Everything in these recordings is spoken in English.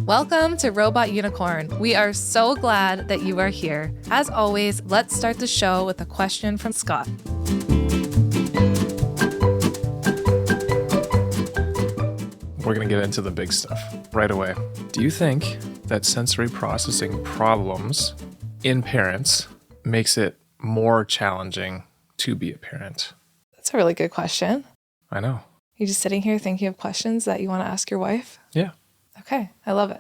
Welcome to Robot Unicorn. We are so glad that you are here. As always, let's start the show with a question from Scott. We're going to get into the big stuff right away. Do you think that sensory processing problems in parents makes it more challenging to be a parent? That's a really good question. I know. You're just sitting here thinking of questions that you want to ask your wife? Yeah. Okay, I love it.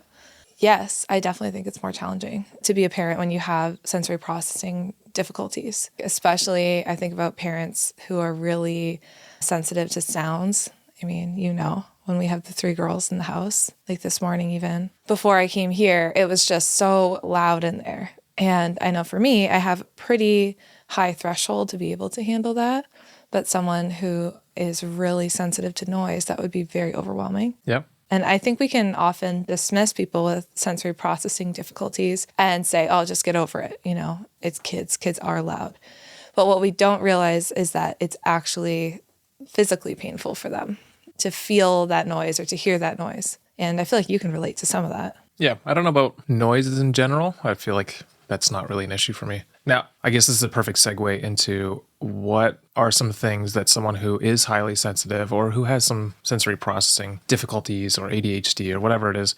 Yes, I definitely think it's more challenging to be a parent when you have sensory processing difficulties. Especially, I think about parents who are really sensitive to sounds. I mean, when we have the 3 girls in the house, like this morning even, before I came here, it was just so loud in there. And I know for me, I have a pretty high threshold to be able to handle that. But someone who is really sensitive to noise, that would be very overwhelming. Yep. And I think we can often dismiss people with sensory processing difficulties and say, oh, just get over it. It's kids. Kids are loud. But what we don't realize is that it's actually physically painful for them to feel that noise or to hear that noise. And I feel like you can relate to some of that. Yeah. I don't know about noises in general. I feel like that's not really an issue for me. Now, I guess this is a perfect segue into what are some things that someone who is highly sensitive or who has some sensory processing difficulties or ADHD or whatever it is,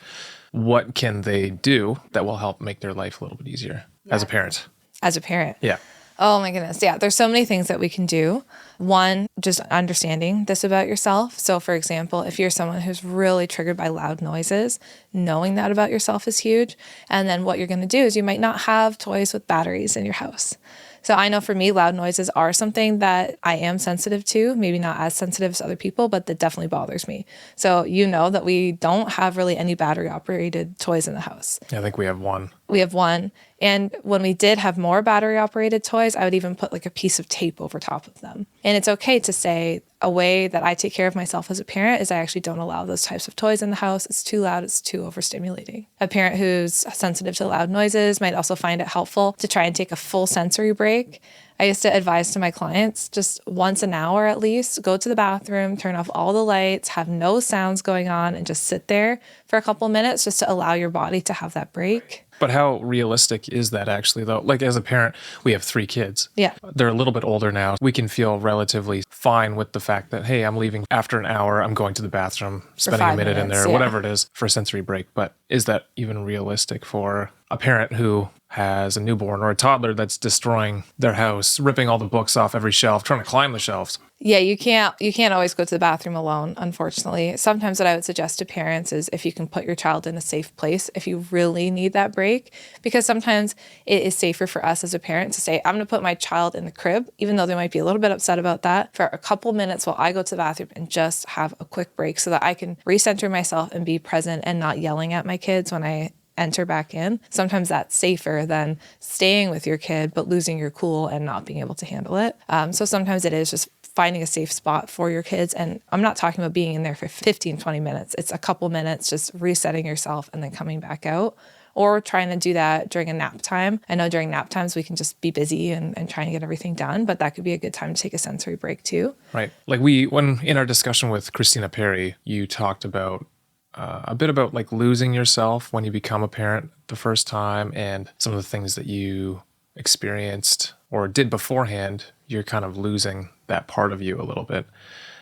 what can they do that will help make their life a little bit easier as a parent? As a parent? Yeah. Oh my goodness. Yeah, there's so many things that we can do. One, just understanding this about yourself. So for example, if you're someone who's really triggered by loud noises, knowing that about yourself is huge. And then what you're going to do is you might not have toys with batteries in your house. So I know for me, loud noises are something that I am sensitive to, maybe not as sensitive as other people, but that definitely bothers me. So that we don't have really any battery operated toys in the house. Yeah, I think we have one. We have one. And when we did have more battery operated toys, I would even put like a piece of tape over top of them. And it's okay to say a way that I take care of myself as a parent is I actually don't allow those types of toys in the house. It's too loud. It's too overstimulating. A parent who's sensitive to loud noises might also find it helpful to try and take a full sensory break. I used to advise to my clients just once an hour at least, go to the bathroom, turn off all the lights, have no sounds going on, and just sit there for a couple minutes just to allow your body to have that break. But how realistic is that actually, though? Like, as a parent, we have 3 kids. Yeah. They're a little bit older now. We can feel relatively fine with the fact that, hey, I'm leaving after an hour. I'm going to the bathroom, spending a minute in there, whatever it is, for a sensory break. But is that even realistic for a parent who has a newborn or a toddler that's destroying their house, ripping all the books off every shelf, trying to climb the shelves? Yeah, you can't always go to the bathroom alone, unfortunately. Sometimes what I would suggest to parents is if you can put your child in a safe place, if you really need that break, because sometimes it is safer for us as a parent to say, I'm going to put my child in the crib, even though they might be a little bit upset about that, for a couple minutes while I go to the bathroom and just have a quick break so that I can recenter myself and be present and not yelling at my kids when I enter back in. Sometimes that's safer than staying with your kid, but losing your cool and not being able to handle it. So sometimes it is just finding a safe spot for your kids. And I'm not talking about being in there for 15, 20 minutes. It's a couple minutes, just resetting yourself and then coming back out, or trying to do that during a nap time. I know during nap times we can just be busy and trying to get everything done, but that could be a good time to take a sensory break too. Right. Like when in our discussion with Christina Perri, you talked about a bit about like losing yourself when you become a parent the first time and some of the things that you experienced or did beforehand, you're kind of losing that part of you a little bit.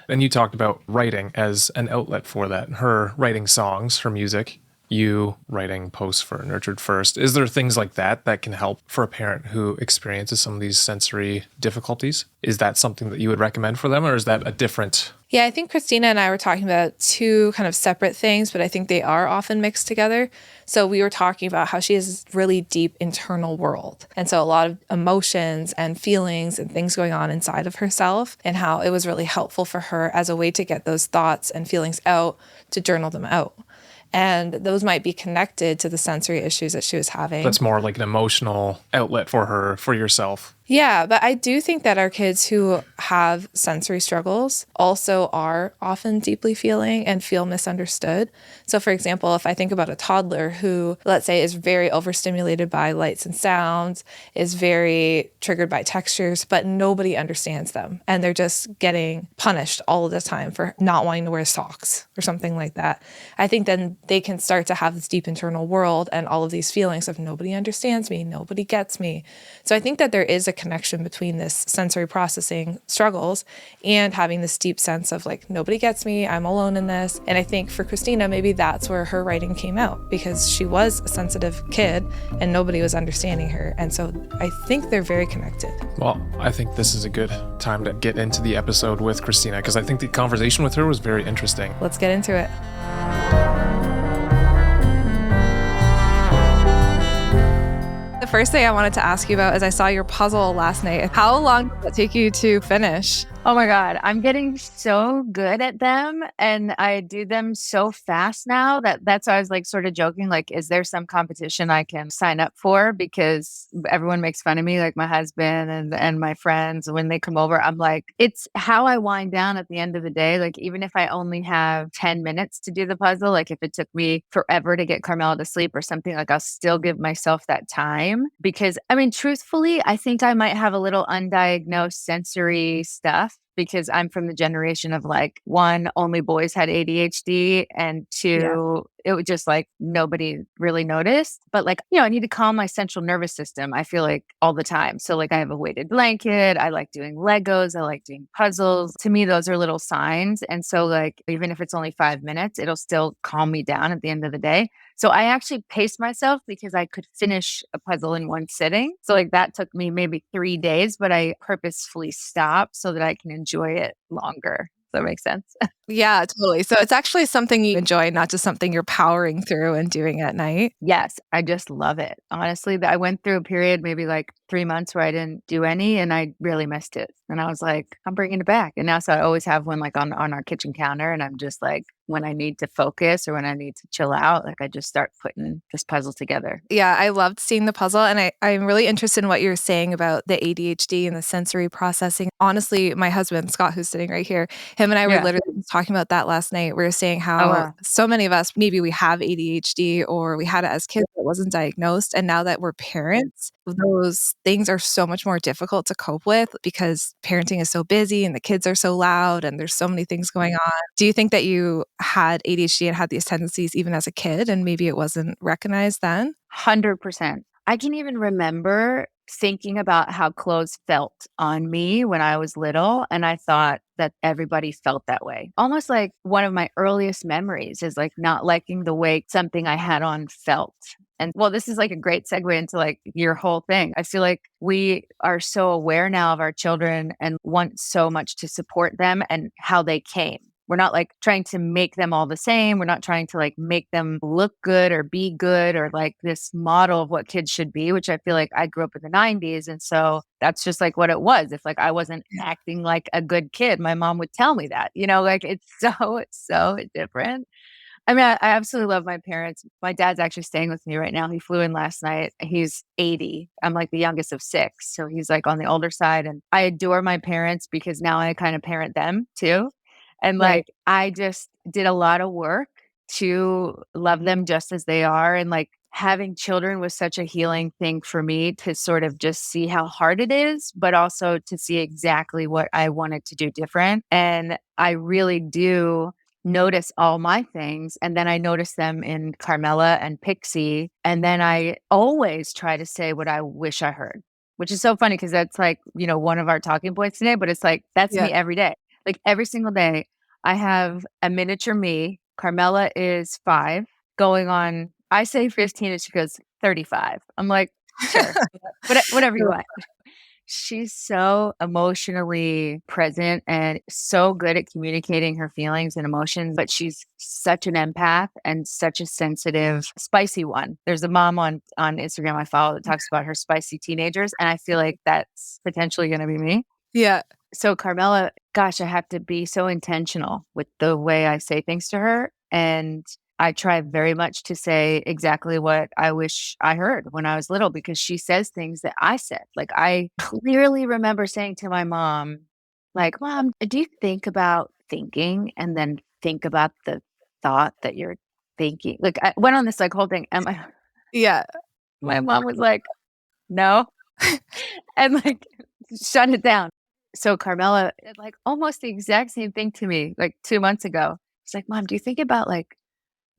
Then you talked about writing as an outlet for that. Her writing songs, her music, you writing posts for Nurtured First. Is there things like that that can help for a parent who experiences some of these sensory difficulties? Is that something that you would recommend for them, or is that a different? Yeah, I think Christina and I were talking about 2 kind of separate things, but I think they are often mixed together. So we were talking about how she has really deep internal world. And so a lot of emotions and feelings and things going on inside of herself, and how it was really helpful for her as a way to get those thoughts and feelings out, to journal them out. And those might be connected to the sensory issues that she was having. That's more like an emotional outlet for her, for yourself. Yeah, but I do think that our kids who have sensory struggles also are often deeply feeling and feel misunderstood. So, for example, if I think about a toddler who, let's say, is very overstimulated by lights and sounds, is very triggered by textures, but nobody understands them, and they're just getting punished all of the time for not wanting to wear socks or something like that. I think then they can start to have this deep internal world and all of these feelings of nobody understands me, nobody gets me. So I think that there is a connection between this sensory processing struggles and having this deep sense of like, nobody gets me, I'm alone in this. And I think for Christina, maybe that's where her writing came out, because she was a sensitive kid and nobody was understanding her. And so I think they're very connected. Well, I think this is a good time to get into the episode with Christina, because I think the conversation with her was very interesting. Let's get into it. The first thing I wanted to ask you about is I saw your puzzle last night. How long did it take you to finish? Oh my God, I'm getting so good at them, and I do them so fast now that's why I was like sort of joking, like, is there some competition I can sign up for? Because everyone makes fun of me, like my husband and my friends when they come over. I'm like, it's how I wind down at the end of the day. Like, even if I only have 10 minutes to do the puzzle, like if it took me forever to get Carmela to sleep or something, like I'll still give myself that time. Because I mean, truthfully, I think I might have a little undiagnosed sensory stuff, because I'm from the generation of like, one, only boys had ADHD, and two, it was just like nobody really noticed. But like, I need to calm my central nervous system, I feel like, all the time. So like I have a weighted blanket, I like doing Legos, I like doing puzzles. To me, those are little signs. And so like, even if it's only 5 minutes, it'll still calm me down at the end of the day. So I actually paced myself because I could finish a puzzle in one sitting. So like that took me maybe 3 days, but I purposefully stopped so that I can enjoy it longer. Does that make sense? Yeah, totally. So it's actually something you enjoy, not just something you're powering through and doing at night. Yes, I just love it. Honestly, I went through a period, maybe like 3 months, where I didn't do any, and I really missed it. And I was like, I'm bringing it back. And now, so I always have one like on our kitchen counter, and I'm just like, when I need to focus or when I need to chill out, like I just start putting this puzzle together. Yeah, I loved seeing the puzzle. And I'm really interested in what you're saying about the ADHD and the sensory processing. Honestly, my husband, Scott, who's sitting right here, him and I were literally talking about that last night. We were saying how so many of us, maybe we have ADHD or we had it as kids that wasn't diagnosed. And now that we're parents, those things are so much more difficult to cope with because parenting is so busy and the kids are so loud and there's so many things going on. Do you think that you had ADHD and had these tendencies even as a kid and maybe it wasn't recognized then? 100%. I can even remember thinking about how clothes felt on me when I was little. And I thought that everybody felt that way. Almost like one of my earliest memories is like not liking the way something I had on felt. And well, this is like a great segue into like your whole thing. I feel like we are so aware now of our children and want so much to support them and how they came. We're not like trying to make them all the same. We're not trying to like make them look good or be good or like this model of what kids should be, which I feel like I grew up in the 90s. And so that's just like what it was. If like I wasn't acting like a good kid, my mom would tell me that, like it's so different. I mean, I absolutely love my parents. My dad's actually staying with me right now. He flew in last night. He's 80. I'm like the youngest of 6. So he's like on the older side. And I adore my parents because now I kind of parent them too. And like, I just did a lot of work to love them just as they are. And like having children was such a healing thing for me to sort of just see how hard it is, but also to see exactly what I wanted to do different. And I really do notice all my things. And then I notice them in Carmela and Pixie. And then I always try to say what I wish I heard, which is so funny because that's like, one of our talking points today, but it's like, that's me every day. Like every single day, I have a miniature me. Carmela is 5, going on, I say 15, and she goes 35. I'm like, sure, whatever you want. She's so emotionally present and so good at communicating her feelings and emotions, but she's such an empath and such a sensitive, spicy one. There's a mom on Instagram I follow that talks about her spicy teenagers, and I feel like that's potentially going to be me. Yeah. So Carmela, gosh, I have to be so intentional with the way I say things to her. And I try very much to say exactly what I wish I heard when I was little, because she says things that I said. Like, I clearly remember saying to my mom, like, "Mom, do you think about thinking and then think about the thought that you're thinking?" Like, I went on this, like, whole thing, and Yeah. my mom was like, "No," and, like, shut it down. So Carmela did, like, almost the exact same thing to me, like, 2 months ago. She's like, "Mom, do you think about, like,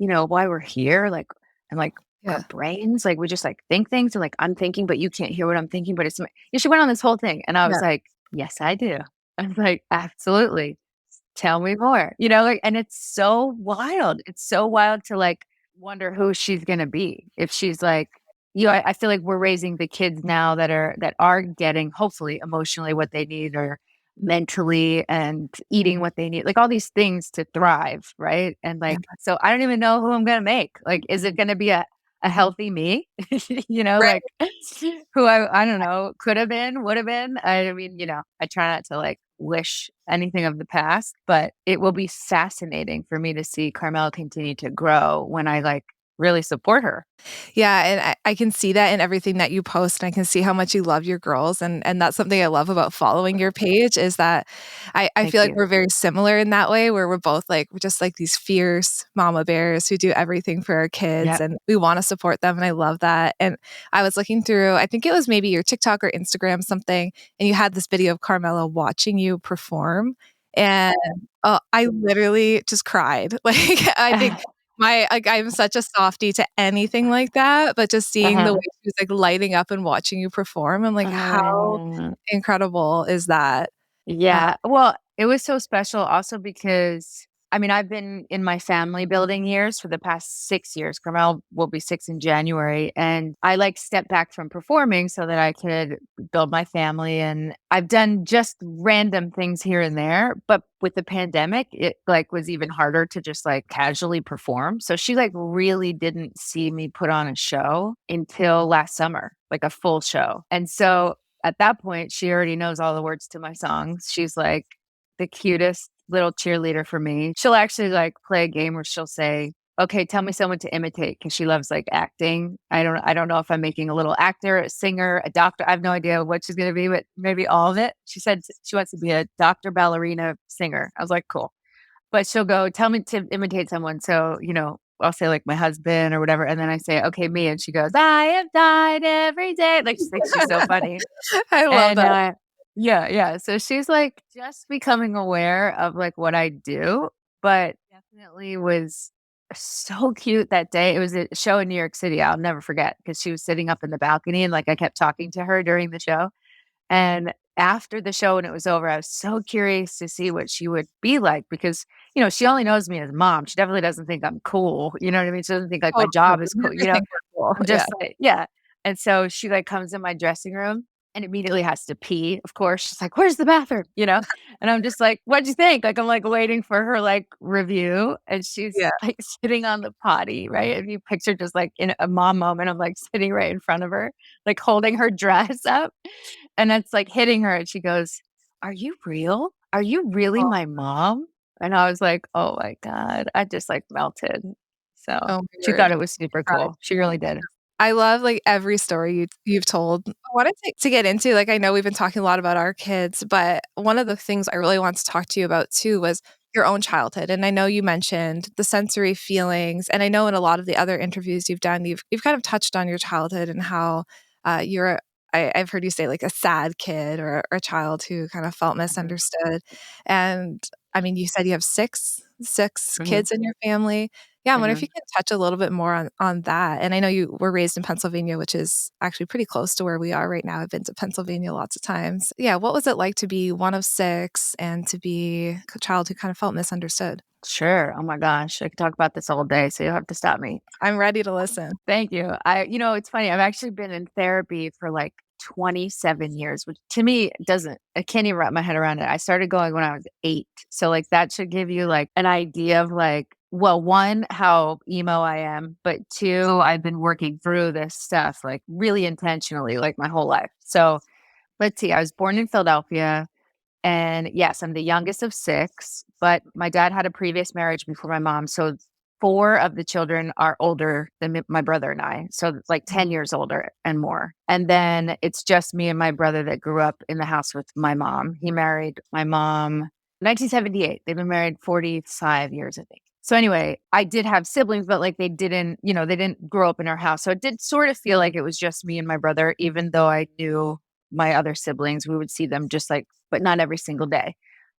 why we're here, like, and, like, our Yeah. brains, like, we just, like, think things, and, like, I'm thinking, but you can't hear what I'm thinking, but it's my." Yeah, she went on this whole thing, and I was Yeah. like, "Yes, I do." I was like, "Absolutely. Tell me more." Like, and it's so wild. It's so wild to, like, wonder who she's gonna be. If she's like, I feel like we're raising the kids now that are getting, hopefully, emotionally what they need, or mentally, and eating what they need, like, all these things to thrive, right? And, Yeah. like, so I don't even know who I'm gonna make. Like, is it gonna be a healthy me? Right. Like, who I don't know, could have been, would have been. I mean, I try not to, like, wish anything of the past, but it will be fascinating for me to see Carmel continue to grow when I, like, really support her. Yeah, and I can see that in everything that you post, and I can see how much you love your girls, and that's something I love about following your page is that I Thank feel like you. we're very similar in that way, where we're just like these fierce mama bears who do everything for our kids, Yep. and we wanna support them, and I love that, and I was looking through, I think it was maybe your TikTok or Instagram something, and you had this video of Carmela watching you perform, and, I literally just cried. Like, I think I'm such a softie to anything like that, but just seeing the way Uh-huh. she was, like, lighting up and watching you perform, I'm like, "How Uh, incredible is that?" Uh, Yeah. Well, it was so special also because, I mean, I've been in my family building years for the past 6 years. Carmel will be 6 in January. And I, like, stepped back from performing so that I could build my family. And I've done just random things here and there. But with the pandemic, it, like, was even harder to just, like, casually perform. So she, like, really didn't see me put on a show until last summer, like a full show. And so at that point, she already knows all the words to my songs. She's, like, the cutest little cheerleader for me. She'll actually, like, play a game where she'll say, "Okay, tell me someone to imitate," because she loves, like, acting. I don't know if I'm making a little actor, a singer, a doctor. I have no idea what she's gonna be, but maybe all of it. She said she wants to be a doctor, ballerina, singer. I was like, "Cool." But she'll go, "Tell me to imitate someone." So, I'll say, like, my husband or whatever, and then I say, "Okay, me," and she goes, "I have died every day." Like, she thinks she's so funny. I love And, that. yeah, yeah. So she's, like, just becoming aware of, like, what I do, but definitely was so cute that day. It was a show in New York City, I'll never forget, because she was sitting up in the balcony, and, like, I kept talking to her during the show. And after the show, when it was over, I was so curious to see what she would be like, because, she only knows me as mom. She definitely doesn't think I'm cool. You know what I mean? She doesn't think, like, my Totally. job is cool. I think we're cool. I'm Yeah. just like, yeah. And so she, like, comes in my dressing room and immediately has to pee. Of course, she's like, "Where's the bathroom?" And I'm just like, "What'd you think?" Like, I'm, like, waiting for her, like, review, and she's, Yeah. like, sitting on the potty, right? If you picture just, like, in a mom moment, I'm, like, sitting right in front of her, like, holding her dress up, and it's, like, hitting her, and she goes, "Are you real? Are you really Oh my mom?" And I was like, "Oh my god." I just, like, melted. So, oh my she thought word. it was super Cried. cool. She really did. I love, like, every story you've told. I wanted to get into, like, I know we've been talking a lot about our kids, but one of the things I really want to talk to you about too was your own childhood, and I know you mentioned the sensory feelings, and I know in a lot of the other interviews you've done, you've kind of touched on your childhood and how, you're I've heard you say, like, a sad kid or a child who kind of felt Mhm, misunderstood, and, I mean, you said you have six mhm, kids in your family. Yeah, I wonder if you mhm. can touch a little bit more on that, and I know you were raised in Pennsylvania, which is actually pretty close to where we are right now. I've been to Pennsylvania lots of times. Yeah, what was it like to be one of 6 and to be a child who kind of felt misunderstood? Sure. Oh my gosh, I could talk about this all day, so you'll have to stop me. I'm ready to listen. Thank you. It's funny, I've actually been in therapy for, like, 27 years, which to me doesn't I can't even wrap my head around it. I started going when I was 8. So, like, that should give you, like, an idea of, like, well, 1, how emo I am, but 2, I've been working through this stuff, like, really intentionally, like, my whole life. So, let's see, I was born in Philadelphia, and yes, I'm the youngest of 6, but my dad had a previous marriage before my mom, so 4 of the children are older than my brother and I. So like 10 years older and more. And then it's just me and my brother that grew up in the house with my mom. He married my mom 1978. They've been married 45 years, I think. So anyway, I did have siblings, but like they didn't grow up in our house. So it did sort of feel like it was just me and my brother, even though I knew my other siblings. We would see them just like, but not every single day.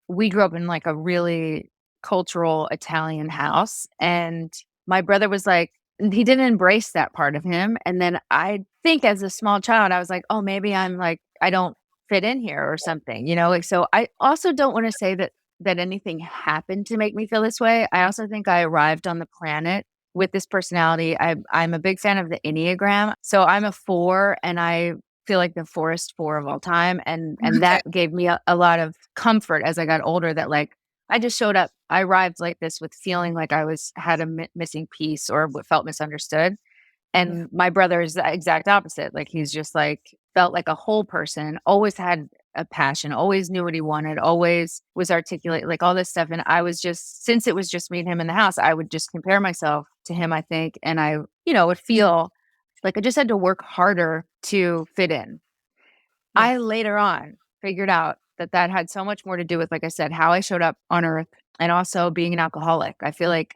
We grew up in like a really cultural Italian house. And my brother was like, he didn't embrace that part of him. And then I think as a small child, I was like, oh, maybe I'm like, I don't fit in here or something, like, so I also don't want to say that anything happened to make me feel this way. I also think I arrived on the planet with this personality. I'm a big fan of the Enneagram. So I'm a 4 and I feel like the forest 4 of all time. And that gave me a lot of comfort as I got older that like, I just showed up. I arrived like this with feeling like I had a missing piece or felt misunderstood. And my brother is the exact opposite. Like he's just like felt like a whole person, always had a passion, always knew what he wanted, always was articulate, like all this stuff. And I was just, since it was just me and him in the house, I would just compare myself to him, I think. And I, would feel like I just had to work harder to fit in. Yeah. I later on figured out that had so much more to do with, like I said, how I showed up on earth and also being an alcoholic. I feel like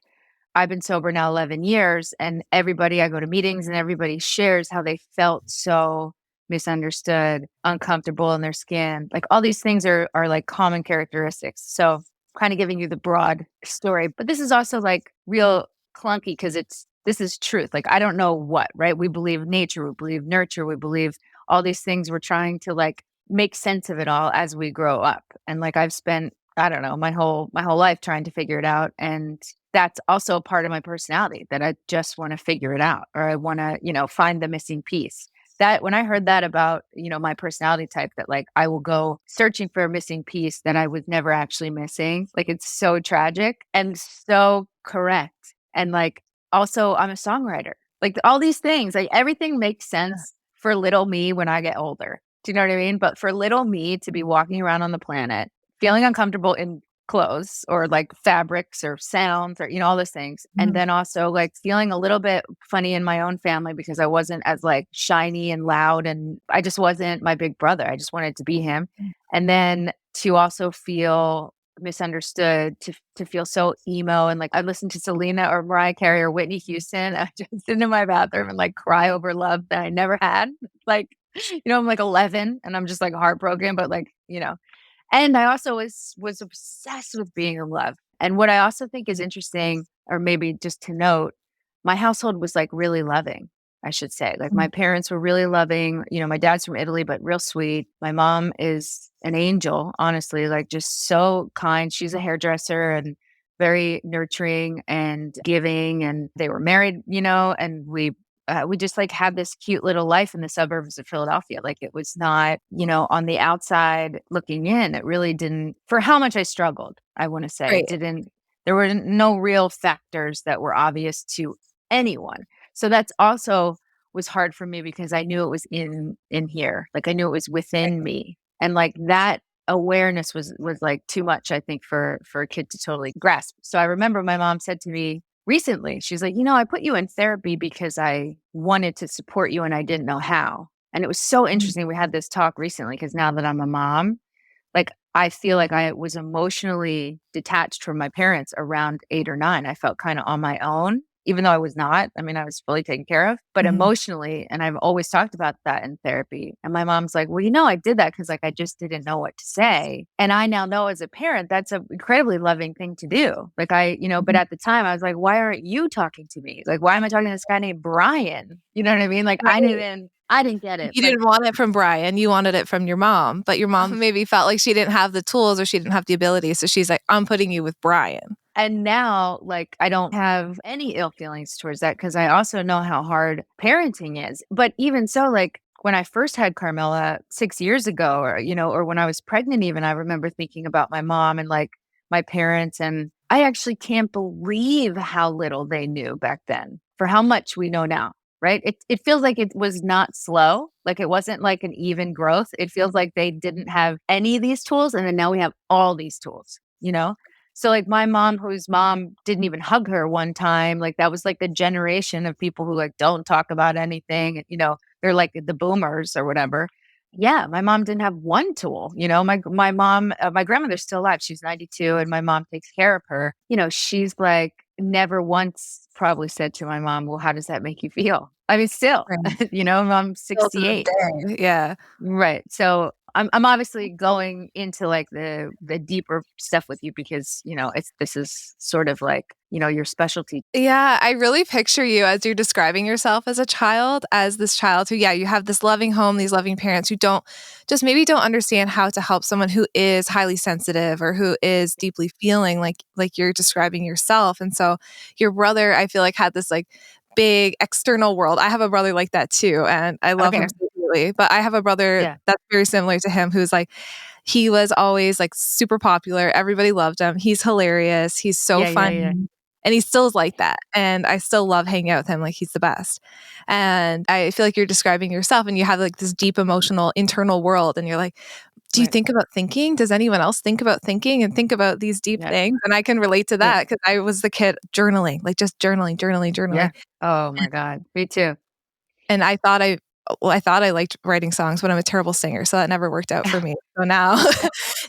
I've been sober now 11 years and I go to meetings and everybody shares how they felt so misunderstood, uncomfortable in their skin. Like all these things are like common characteristics. So kind of giving you the broad story, but this is also like real clunky because this is truth. Like, I don't know what, right? We believe nature, we believe nurture, we believe all these things. We're trying to like make sense of it all as we grow up. And like, I've spent, I don't know, my whole life trying to figure it out. And that's also a part of my personality that I just want to figure it out, or I want to, find the missing piece. That when I heard that about, my personality type, that like I will go searching for a missing piece that I was never actually missing. Like it's so tragic and so correct. And like, also I'm a songwriter. Like all these things, like everything makes sense for little me when I get older. Do you know what I mean? But for little me to be walking around on the planet, feeling uncomfortable in clothes or like fabrics or sounds or, all those things. And then also like feeling a little bit funny in my own family because I wasn't as like shiny and loud and I just wasn't my big brother. I just wanted to be him. And then to also feel misunderstood, to feel so emo and like I listened to Selena or Mariah Carey or Whitney Houston. I just sit in my bathroom and like cry over love that I never had. Like, I'm like 11 and I'm just like heartbroken, but like, and I also was obsessed with being in love. And what I also think is interesting, or maybe just to note, my household was like really loving, I should say. Like my parents were really loving. My dad's from Italy, but real sweet. My mom is an angel, honestly, like just so kind. She's a hairdresser and very nurturing and giving. And they were married, and we just like had this cute little life in the suburbs of Philadelphia. Like it was not, on the outside looking in, it really didn't, for how much I struggled, I want to say, Right. there were no real factors that were obvious to anyone. So that's also was hard for me because I knew it was in here. Like I knew it was within me. And like that awareness was like too much, I think, for a kid to totally grasp. So I remember my mom said to me recently, she's like, I put you in therapy because I wanted to support you and I didn't know how. And it was so interesting. We had this talk recently because now that I'm a mom, like I feel like I was emotionally detached from my parents around 8 or 9. I felt kind of on my own, even though I was not. I mean, I was fully taken care of, but emotionally, and I've always talked about that in therapy. And my mom's like, well, I did that because like I just didn't know what to say. And I now know as a parent, that's an incredibly loving thing to do. Like but at the time I was like, why aren't you talking to me? Like, why am I talking to this guy named Brian? You know what I mean? Like Right. I didn't get it. You didn't want it from Brian. You wanted it from your mom, but your mom maybe felt like she didn't have the tools or she didn't have the ability. So she's like, I'm putting you with Brian. And now, like, I don't have any ill feelings towards that because I also know how hard parenting is. But even so, like, when I first had Carmela 6 years ago, or when I was pregnant, even I remember thinking about my mom and like my parents. And I actually can't believe how little they knew back then for how much we know now. Right. It feels like it was not slow. Like it wasn't like an even growth. It feels like they didn't have any of these tools. And then now we have all these tools, So like my mom, whose mom didn't even hug her one time, like that was like the generation of people who like don't talk about anything. And, they're like the boomers or whatever. Yeah, my mom didn't have one tool. My mom, my grandmother's still alive. She's 92, and my mom takes care of her. She's like never once probably said to my mom, "Well, how does that make you feel?" I mean, still, Right. I'm Still to this 68. day. Yeah. Right. So I'm obviously going into like the deeper stuff with you because, this is sort of like, your specialty. Yeah, I really picture you as you're describing yourself as a child, as this child who, you have this loving home, these loving parents who maybe don't understand how to help someone who is highly sensitive or who is deeply feeling like you're describing yourself. And so your brother, I feel like, had this like big external world. I have a brother like that too, and I love Okay. him so dearly. But I have a brother Yeah. that's very similar to him, who's like, he was always like super popular. Everybody loved him. He's hilarious. He's so Yeah. Yeah. funny. Yeah. And he still is like that. And I still love hanging out with him. Like, he's the best. And I feel like you're describing yourself and you have like this deep emotional internal world. And you're like, do you Right. think about thinking? Does anyone else think about thinking and think about these deep Yeah. things? And I can relate to Yeah. that because I was the kid journaling, like just journaling. Yeah. Oh my God. Me too. And I thought I liked writing songs, but I'm a terrible singer, so that never worked out for me. So now,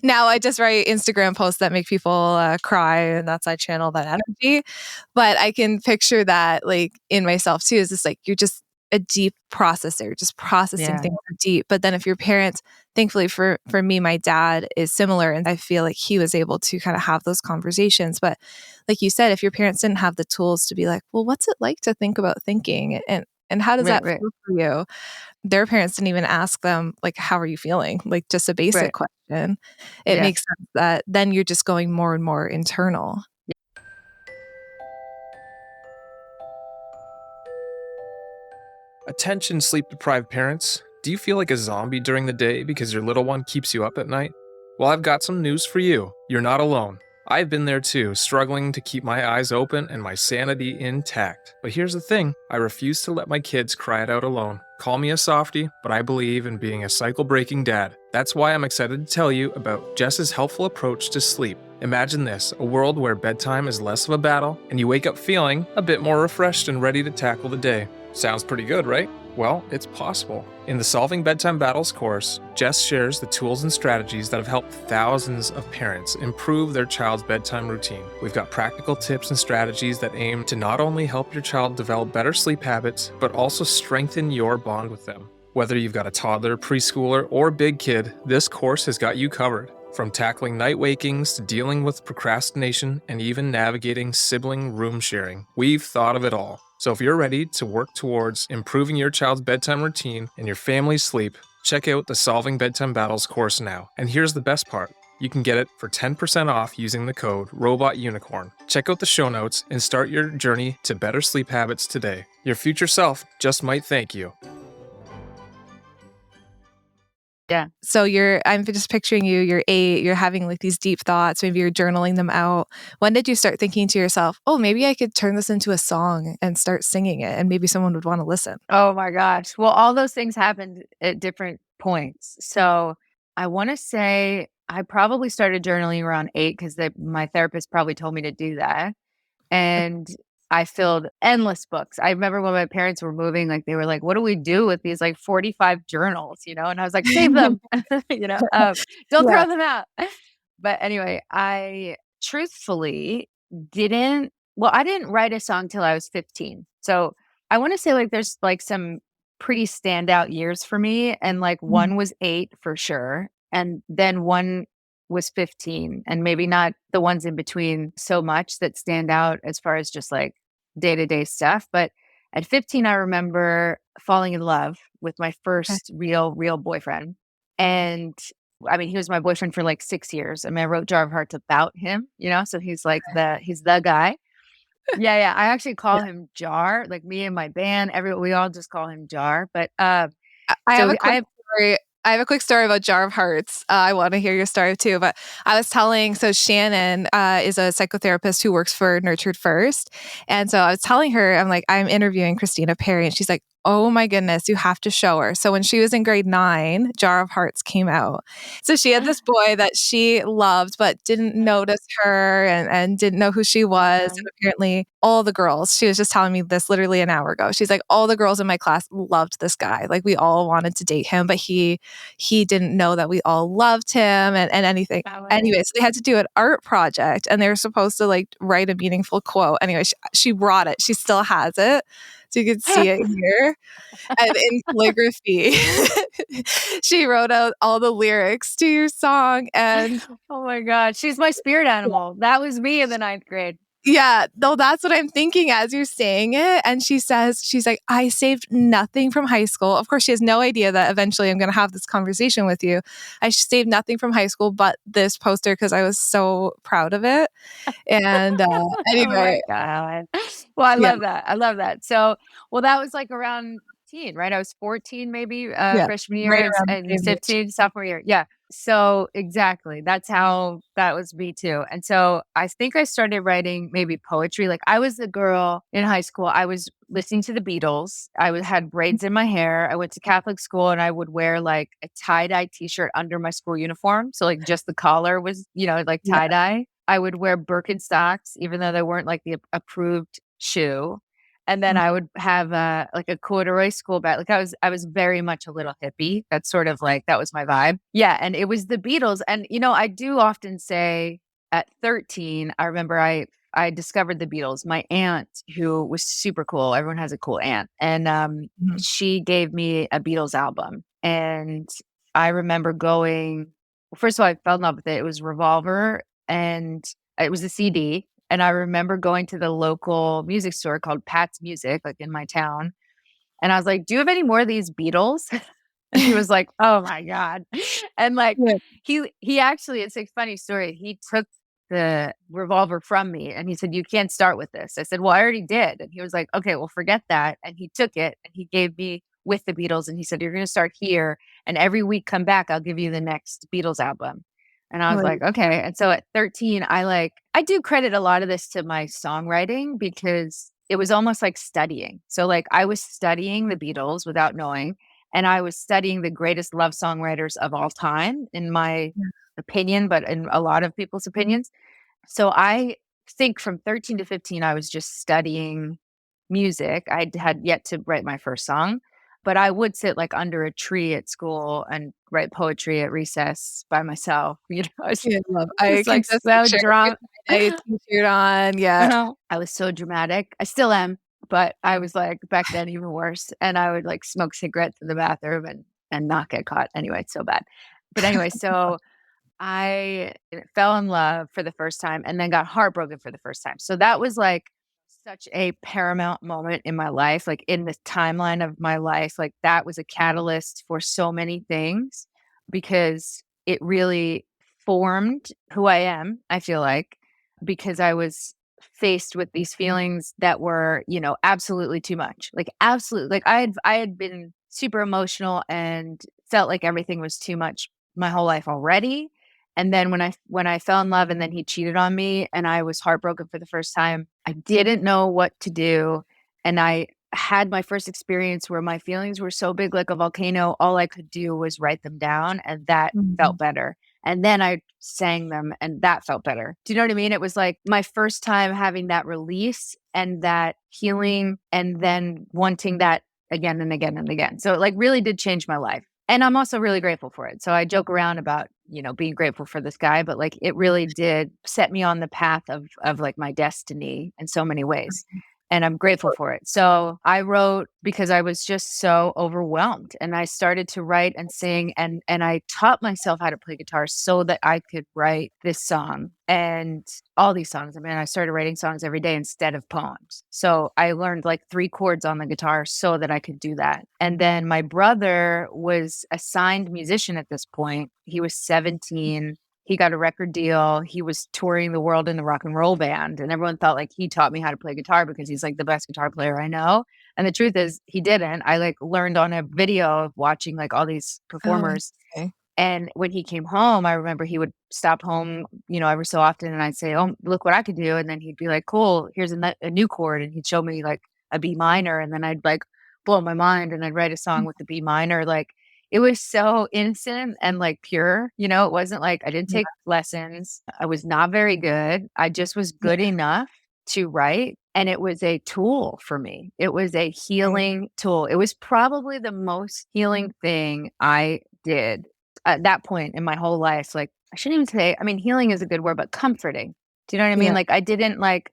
now I just write Instagram posts that make people cry, and that's I channel that energy. But I can picture that like in myself too. Is this like you're just a deep processor, just processing Yeah. things deep. But then if your parents, thankfully for me, my dad is similar, and I feel like he was able to kind of have those conversations. But like you said, if your parents didn't have the tools to be like, well, what's it like to think about thinking, and how does Right. that Right. feel for you? Their parents didn't even ask them, like, "How are you feeling?" Like, just a basic Right. question. It Yeah. makes sense that then you're just going more and more internal. Attention, sleep deprived parents. Do you feel like a zombie during the day because your little one keeps you up at night? Well, I've got some news for you. You're not alone. I've been there too, struggling to keep my eyes open and my sanity intact. But here's the thing, I refuse to let my kids cry it out alone. Call me a softie, but I believe in being a cycle-breaking dad. That's why I'm excited to tell you about Jess's helpful approach to sleep. Imagine this, a world where bedtime is less of a battle and you wake up feeling a bit more refreshed and ready to tackle the day. Sounds pretty good, right? Well, it's possible. In the Solving Bedtime Battles course, Jess shares the tools and strategies that have helped thousands of parents improve their child's bedtime routine. We've got practical tips and strategies that aim to not only help your child develop better sleep habits, but also strengthen your bond with them. Whether you've got a toddler, preschooler, or big kid, this course has got you covered. From tackling night wakings to dealing with procrastination and even navigating sibling room sharing, we've thought of it all. So if you're ready to work towards improving your child's bedtime routine and your family's sleep, check out the Solving Bedtime Battles course now. And here's the best part. You can get it for 10% off using the code ROBOTUNICORN. Check out the show notes and start your journey to better sleep habits today. Your future self just might thank you. Yeah. So I'm just picturing you're 8, you're having like these deep thoughts, maybe you're journaling them out. When did you start thinking to yourself, oh, maybe I could turn this into a song and start singing it and maybe someone would want to listen? Oh my gosh. Well, all those things happened at different points. So I want to say I probably started journaling around 8 because my therapist probably told me to do that. And I filled endless books. I remember when my parents were moving, like they were like, "What do we do with these like 45 journals?" And I was like, "Save them, don't Yeah. throw them out." But anyway, I truthfully didn't. Well, I didn't write a song till I was 15. So I want to say like there's like some pretty standout years for me, and like Mhm. one was 8 for sure, and then one was 15, and maybe not the ones in between so much that stand out as far as just like day-to-day stuff. But at 15, I remember falling in love with my Okay. first real boyfriend. And I mean, he was my boyfriend for like 6 years. I mean, I wrote Jar of Hearts about him, so he's the guy. Yeah, yeah. I actually call him Jar, like me and my band, we all just call him Jar. But I have so a quick story. I have a quick story about Jar of Hearts. I want to hear your story too. But I was so Shannon is a psychotherapist who works for Nurtured First. And so I was telling her, I'm like, I'm interviewing Christina Perri. And she's like, Oh my goodness, you have to show her. So when she was in grade 9, Jar of Hearts came out. So she had this boy that she loved but didn't notice her and didn't know who she was. And apparently all the girls, she was just telling me this literally an hour ago. She's like, all the girls in my class loved this guy. Like we all wanted to date him, but he didn't know that we all loved him and anything. Anyway, so they had to do an art project and they were supposed to like write a meaningful quote. Anyway, she brought it. She still has it. So you can see it here. And in calligraphy, she wrote out all the lyrics to your song. And oh my God, she's my spirit animal. That was me in the 9th grade. yeah, no, that's what I'm thinking as you're saying it. And she says, she's like, I saved nothing from high school. Of course, she has no idea that eventually I'm going to have this conversation with you. I saved nothing from high school but this poster because I was so proud of it. And anyway. Oh my God. Well, I love that. I love that. So, well, that was like around teen, right? I was 14, maybe freshman Right year around and the same age. 15, sophomore year. Yeah. So exactly. That's how that was me too. And so I think I started writing maybe poetry. Like I was the girl in high school. I was listening to the Beatles. had braids in my hair. I went to Catholic school and I would wear like a tie-dye t-shirt under my school uniform. So like just the collar was, like Yeah. tie-dye. I would wear Birkenstocks, even though they weren't like the approved shoe. And then I would have like a corduroy school bag. Like I was very much a little hippie. That's sort of like, that was my vibe. Yeah. And it was the Beatles. And, I do often say at 13, I remember I discovered the Beatles. My aunt, who was super cool, everyone has a cool aunt. And she gave me a Beatles album. And I remember going, well, first of all, I fell in love with it. It was Revolver and it was a CD. And I remember going to the local music store called Pat's Music, like in my town. And I was like, do you have any more of these Beatles? And he was like, oh my God. And like, Yeah. he actually, it's a funny story. He took the Revolver from me and he said, you can't start with this. I said, well, I already did. And he was like, okay, well, forget that. And he took it and he gave me with the Beatles. And he said, you're going to start here. And every week come back, I'll give you the next Beatles album. And I was Like, like, okay. And so at 13, I do credit a lot of this to my songwriting because it was almost like studying. So like I was studying the Beatles without knowing, and I was studying the greatest love songwriters of all time, in my opinion, but in a lot of people's opinions. So I think from 13 to 15, I was just studying music. I had yet to write my first song, but I would sit like under a tree at school and write poetry at recess by myself. I was, yeah, love. I I was can like just so picture drunk. a t-shirt on. Yeah. I was so dramatic. I still am, but I was like back then even worse. And I would like smoke cigarettes in the bathroom and not get caught. Anyway, it's so bad. But anyway, so I fell in love for the first time and then got heartbroken for the first time. So that was like such a paramount moment in my life, like in the timeline of my life. Like that was a catalyst for so many things because it really formed who I am, I feel like, because I was faced with these feelings that were, absolutely too much. Like absolutely, like I had been super emotional and felt like everything was too much my whole life already. And then when I fell in love and then he cheated on me and I was heartbroken for the first time, I didn't know what to do. And I had my first experience where my feelings were so big like a volcano, all I could do was write them down and that felt better. And then I sang them and that felt better. Do you know what I mean? It was like my first time having that release and that healing and then wanting that again and again and again. So it like really did change my life. And I'm also really grateful for it. So I joke around about, being grateful for this guy, but like it really did set me on the path of like my destiny in so many ways. And I'm grateful for it. So I wrote because I was just so overwhelmed and I started to write and sing and I taught myself how to play guitar so that I could write this song and all these songs. I mean, I started writing songs every day instead of poems. So I learned like 3 chords on the guitar so that I could do that. And then my brother was a signed musician at this point. He was 17. He got a record deal. He was touring the world in the rock and roll band. And everyone thought like he taught me how to play guitar because he's like the best guitar player I know. And the truth is he didn't. I like learned on a video of watching like all these Oh, performers. okay. And when he came home, I remember he would stop home, every so often. And I'd say, oh, look what I could do. And then he'd be like, cool, here's a new chord. And he'd show me like a B minor. And then I'd like blow my mind and I'd write a song with the B minor. Like it was so innocent and like pure, you know, it wasn't like I didn't Yeah. take lessons. I was not very good. I just was Yeah. good enough to write. And it was a tool for me. It was a Right. healing tool. It was probably the most healing thing I did at that point in my whole life. Like I shouldn't even say, I mean, healing is a good word, but comforting. Do you know what I Yeah. mean? Like I didn't like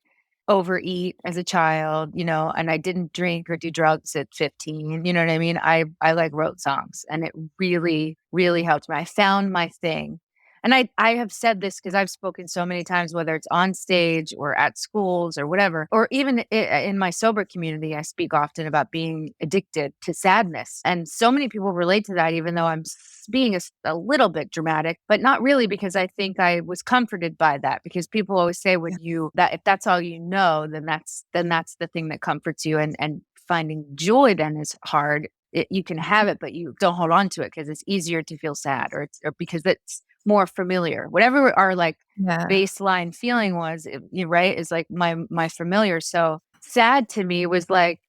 overeat as a child, you know, and I didn't drink or do drugs at 15. You know what I mean? I like wrote songs and it really, really helped me. I found my thing. And I have said this because I've spoken so many times, whether it's on stage or at schools or whatever, or even in my sober community, I speak often about being addicted to sadness. And so many people relate to that, even though I'm being a little bit dramatic, but not really, because I think I was comforted by that. Because people always say when Yeah. you that if that's all you know, then that's the thing that comforts you. And finding joy then is hard. You can have it, but you don't hold on to it because it's easier to feel sad, or because it's more familiar. Whatever our like Yeah. baseline feeling was, right, is like my familiar. So sad to me was like,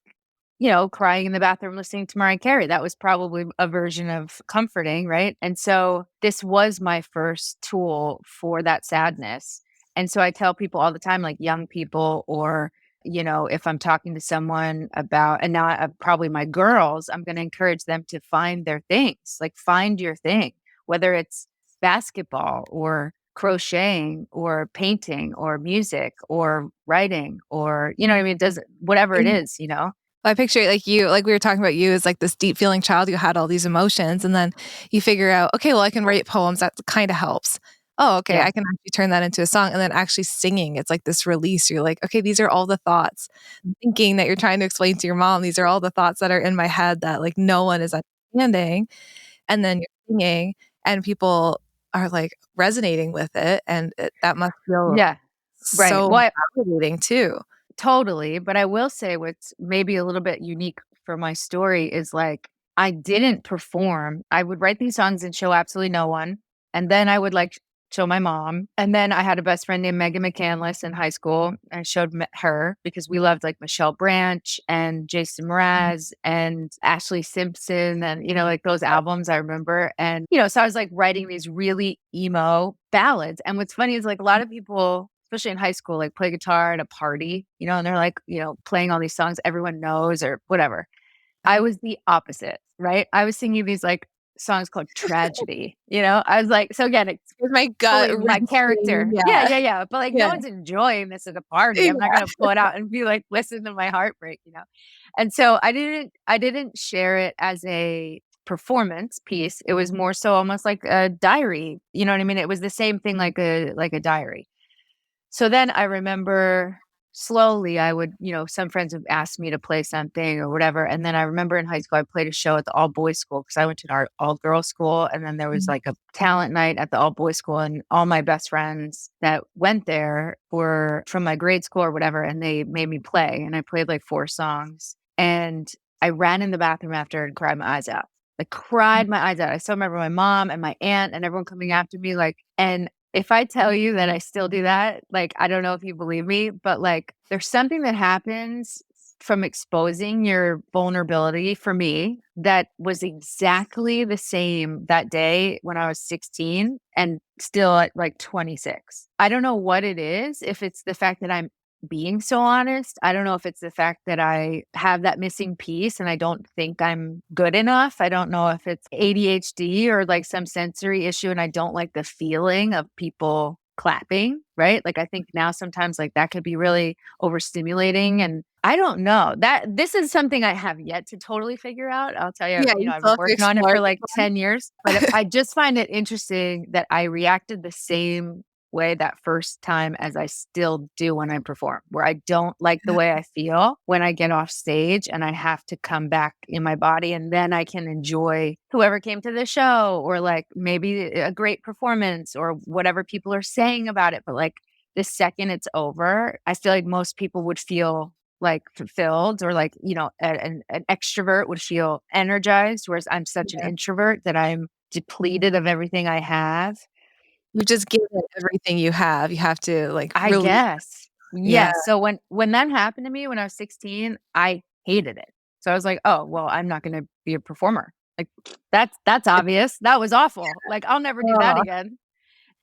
you know, crying in the bathroom listening to Mariah Carey. That was probably a version of comforting, right? And so this was my first tool for that sadness. And so I tell people all the time, like young people, or, you know, if I'm talking to someone about, and now probably my girls, I'm going to encourage them to find their things, like find your thing, whether it's basketball or crocheting or painting or music or writing, or, you know what I mean? It doesn't, whatever it Yeah. is, you know? I picture it like you, like we were talking about you as like this deep feeling child who had all these emotions, and then you figure out, okay, well, I can write poems. That kind of helps. Oh, okay, Yeah. I can actually turn that into a song. And then actually singing, it's like this release. You're like, okay, these are all the thoughts, thinking that you're trying to explain to your mom. These are all the thoughts that are in my head that like no one is understanding. And then you're singing, and people are like resonating with it. And that must feel Yeah. Right. so Well, validating too. totally. But I will say what's maybe a little bit unique for my story is like I didn't perform. I would write these songs and show absolutely no one. And then I would like show my mom. And then I had a best friend named Megan McCandless in high school. I showed her because we loved like Michelle Branch and Jason Mraz and Ashley Simpson and, you know, like those albums I remember. And, you know, so I was like writing these really emo ballads. And what's funny is like a lot of people, especially in high school, like play guitar at a party, you know, and they're like, you know, playing all these songs everyone knows or whatever. I was the opposite, right? I was singing these like songs called Tragedy, you know? I was like, so again, it's With my gut fully my wrenching, character. Yeah, yeah. yeah, yeah. But like no Yeah. one's enjoying this at a party. Yeah. I'm not gonna pull it out and be like, listen to my heartbreak, you know? And so I didn't share it as a performance piece. It was more so almost like a diary. You know what I mean? It was the same thing like a diary. So then I remember slowly I would, you know, some friends would ask me to play something or whatever. And then I remember in high school, I played a show at the all boys school because I went to an all girls school. And then there was like a talent night at the all boys school. And all my best friends that went there were from my grade school or whatever. And they made me play. And I played like 4 songs. And I ran in the bathroom after and cried my eyes out. I cried my eyes out. I still remember my mom and my aunt and everyone coming after me. Like, and if I tell you that I still do that, like, I don't know if you believe me, but like, there's something that happens from exposing your vulnerability for me that was exactly the same that day when I was 16 and still at like 26. I don't know what it is, if it's the fact that I'm being so honest. I don't know if it's the fact that I have that missing piece and I don't think I'm good enough. I don't know if it's ADHD or like some sensory issue and I don't like the feeling of people clapping, right? Like I think now sometimes like that could be really overstimulating and I don't know. That this is something I have yet to totally figure out. I'll tell you, Yeah, you you know, I've still been have to working on it explore for this like one. 10 years, but I just find it interesting that I reacted the same way that first time as I still do when I perform, where I don't like the way I feel when I get off stage and I have to come back in my body and then I can enjoy whoever came to the show or like maybe a great performance or whatever people are saying about it. But like the second it's over, I feel like most people would feel like fulfilled or like, you know, an extrovert would feel energized, whereas I'm such an Yeah. introvert that I'm depleted of everything I have. You just give it everything you have. You have to like I really, guess. yeah. Yes. So when that happened to me when I was 16, I hated it. So I was like, oh, well, I'm not going to be a performer. Like that's obvious. That was awful. Like I'll never do that Oh, again.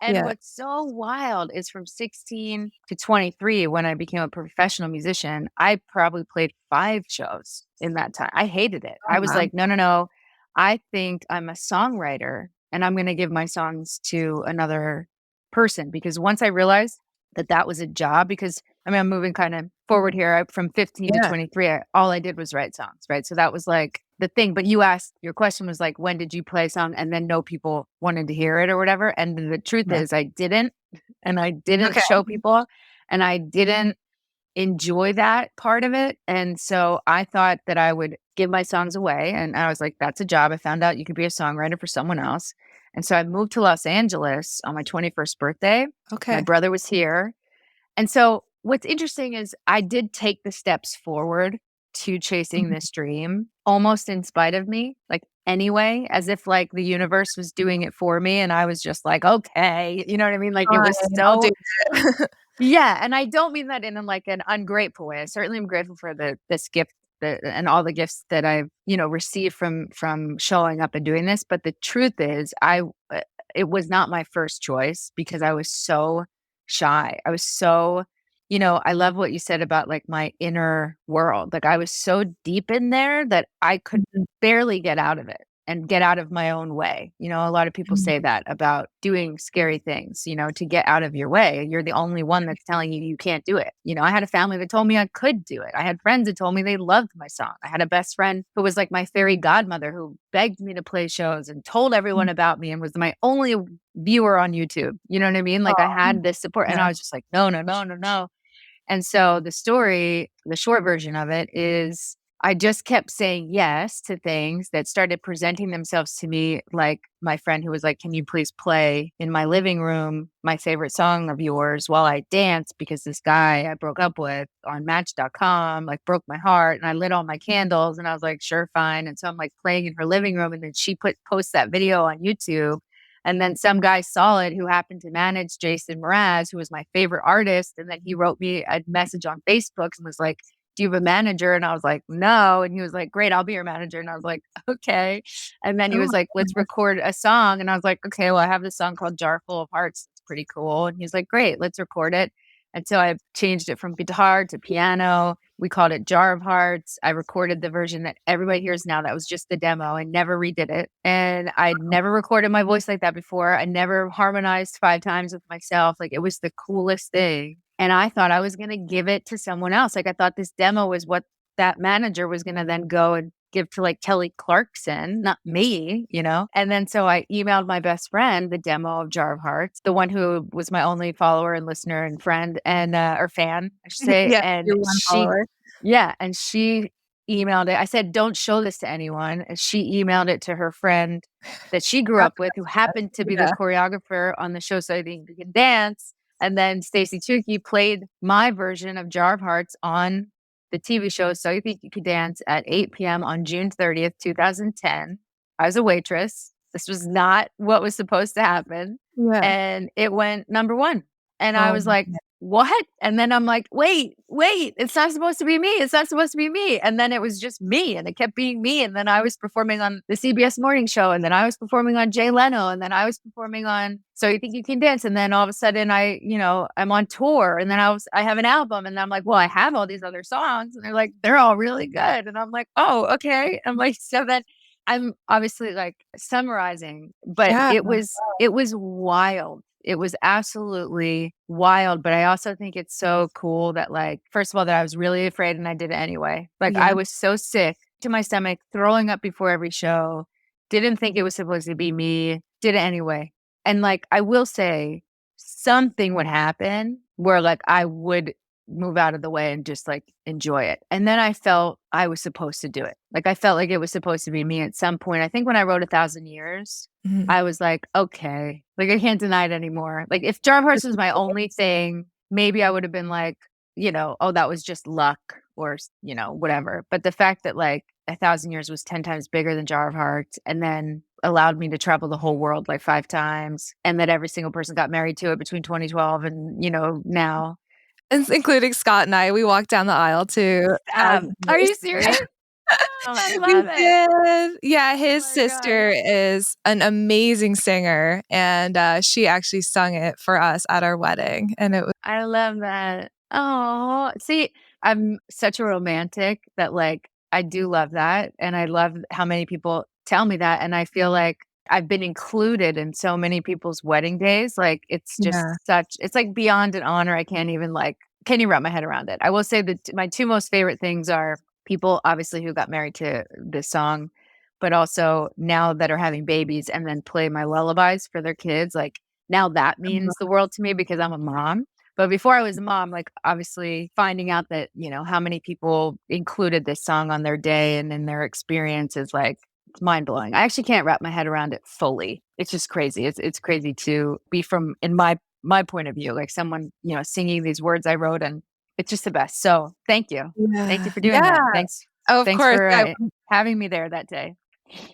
And yeah. what's so wild is from 16 to 23, when I became a professional musician, I probably played 5 shows in that time. I hated it. Oh, I was wow. like, no, no, no. I think I'm a songwriter and I'm going to give my songs to another person. Because once I realized that that was a job, because I mean, I'm moving kind of forward here. From 15 to Yeah. 23, all I did was write songs, right? So that was like the thing. But you asked, your question was like, when did you play a song? And then no people wanted to hear it or whatever. And the truth Yeah. is, I didn't. And I didn't Okay. show people. And I didn't enjoy that part of it. And so I thought that I would give my songs away. And I was like, that's a job. I found out you could be a songwriter for someone else. And so I moved to Los Angeles on my 21st birthday. My Okay. brother was here. And so what's interesting is I did take the steps forward to chasing Mhm. this dream almost in spite of me, like anyway, as if like the universe was doing it for me. And I was just like, okay, you know what I mean? Like it was Fine, I'll do so, it. yeah. And I don't mean that in like an ungrateful way. I certainly am grateful for this gift. And all the gifts that I've, received from showing up and doing this. But the truth is, it was not my first choice because I was so shy. I was so, I love what you said about like my inner world. Like I was so deep in there that I could Mhm. barely get out of it and get out of my own way. A lot of people Mhm. say that about doing scary things, to get out of your way. You're the only one that's telling you you can't do it. I had a family that told me I could do it. I had friends that told me they loved my song. I had a best friend who was like my fairy godmother who begged me to play shows and told everyone about me and was my only viewer on YouTube. You know what I mean? Like I Oh, had this support and yeah. I was just like, no, no, no, no, no. And so the short version of it is I just kept saying yes to things that started presenting themselves to me. Like my friend who was like, can you please play in my living room my favorite song of yours while I dance? Because this guy I broke up with on Match.com like broke my heart, and I lit all my candles and I was like, sure, fine. And so I'm like playing in her living room, and then she posts that video on YouTube. And then some guy saw it who happened to manage Jason Mraz, who was my favorite artist. And then he wrote me a message on Facebook and was like, do you have a manager? And I was like, no. And he was like, great, I'll be your manager. And I was like, okay. And then he Oh was my like, let's goodness. record a song. And I was like, okay, well, I have this song called Jar Full of Hearts. It's pretty cool. And he was like, great, let's record it. And so I changed it from guitar to piano. We called it Jar of Hearts. I recorded the version that everybody hears now. That was just the demo. I never redid it. And I'd never recorded my voice like that before. I never harmonized 5 times with myself. Like it was the coolest thing. And I thought I was going to give it to someone else. Like I thought this demo was what that manager was going to then go and give to like Kelly Clarkson, not me. And then so I emailed my best friend the demo of Jar of Hearts, the one who was my only follower and listener and friend and or fan, I should say. Yeah, And you're one follower. she emailed it. I said, don't show this to anyone. And she emailed it to her friend that she grew That's up with, who happened to be the yeah. choreographer on the show So I Think You Can Dance. And then Stacey Tukey played my version of Jar of Hearts on the TV show So You Think You Could Dance at 8 p.m. on June 30th, 2010. I was a waitress. This was not what was supposed to happen. Yeah. And it went number 1. And I Oh was my like, goodness. what? And then I'm like, wait, it's not supposed to be me. It's not supposed to be me. And then it was just me, and it kept being me. And then I was performing on the CBS morning show, and then I was performing on Jay Leno, and then I was performing on So You Think You Can Dance. And then all of a sudden I'm on tour, and then I have an album, and I'm like, well, I have all these other songs, and they're like, they're all really good. And I'm like, oh, okay. I'm like, so then I'm obviously like summarizing, but Yeah. it was wild. It was absolutely wild. But I also think it's so cool that like, first of all, that I was really afraid and I did it anyway. Like I Yeah. was so sick to my stomach, throwing up before every show, didn't think it was supposed to be me, did it anyway. And like, I will say something would happen where like I would move out of the way and just like enjoy it. And then I felt I was supposed to do it. Like I felt like it was supposed to be me at some point. I think when I wrote 1,000 Years, Mhm. I was like, okay, like I can't deny it anymore. Like if Jar of Hearts This was is my cool. only thing, maybe I would have been like, oh, that was just luck or, whatever. But the fact that like 1,000 Years was 10 times bigger than Jar of Hearts, and then allowed me to travel the whole world like 5 times, and that every single person got married to it between 2012 and, now. Including Scott and I, we walked down the aisle to Are Years. you serious? Oh, I We love it. did. Yeah, Oh his my gosh. sister is an amazing singer, and, she actually sung it for us at our wedding, and it was I love that. Oh, see, I'm such a romantic that, like, I do love that, and I love how many people tell me that, and I feel like I've been included in so many people's wedding days, like, it's just yeah. such it's, like, beyond an honor, I can't even, like can't even wrap my head around it. I will say that my 2 most favorite things are people, obviously, who got married to this song, but also now that are having babies and then play my lullabies for their kids, like, now that means the world to me because I'm a mom. But before I was a mom, like, obviously finding out that, how many people included this song on their day and in their experience is, like, it's mind blowing. I actually can't wrap my head around it fully. It's just crazy. It's crazy to be from in my point of view, like someone, singing these words I wrote, and it's just the best. So, thank you. Thank you Yeah. for doing Yeah. that. Thanks Of thanks course, for, yeah. having me there that day.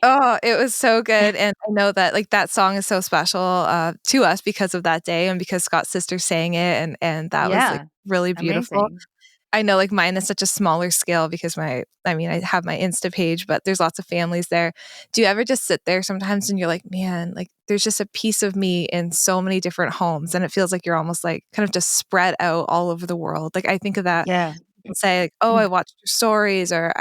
Oh, it was so good, and I know that, like, that song is so special, to us because of that day and because Scott's sister sang it, and that was, like, Yeah. really beautiful. Amazing. I know, like, mine is such a smaller scale because I mean, I have my Insta page, but there's lots of families there. Do you ever just sit there sometimes and you're like, "Man, like, there's just a piece of me in so many different homes," and it feels like you're almost, like, kind of just spread out all over the world. Like, I think of that Yeah. and say, like, "Oh, I watched your stories," or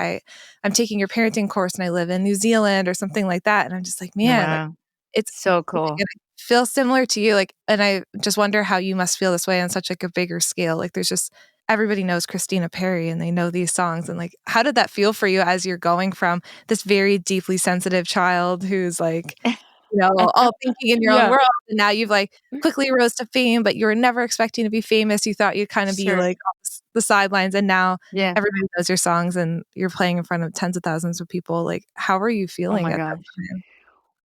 I'm taking your parenting course and I live in New Zealand," or something like that, and I'm just like, "Man," like, Wow. it's So amazing, cool. and I feel similar to you, like and I just wonder how you must feel this way on such, like, a bigger scale, like, there's just everybody knows Christina Perri, and they know these songs, and, like, how did that feel for you as you're going from this very deeply sensitive child who's, like, all thinking in your own Yeah. world, and now you've, like, quickly rose to fame, but you were never expecting to be famous, you thought you'd kinda be, Sure. like, off the sidelines, and now Yeah. everybody knows your songs, and you're playing in front of tens of thousands of people, like, how are you Oh feeling my at that gosh. time?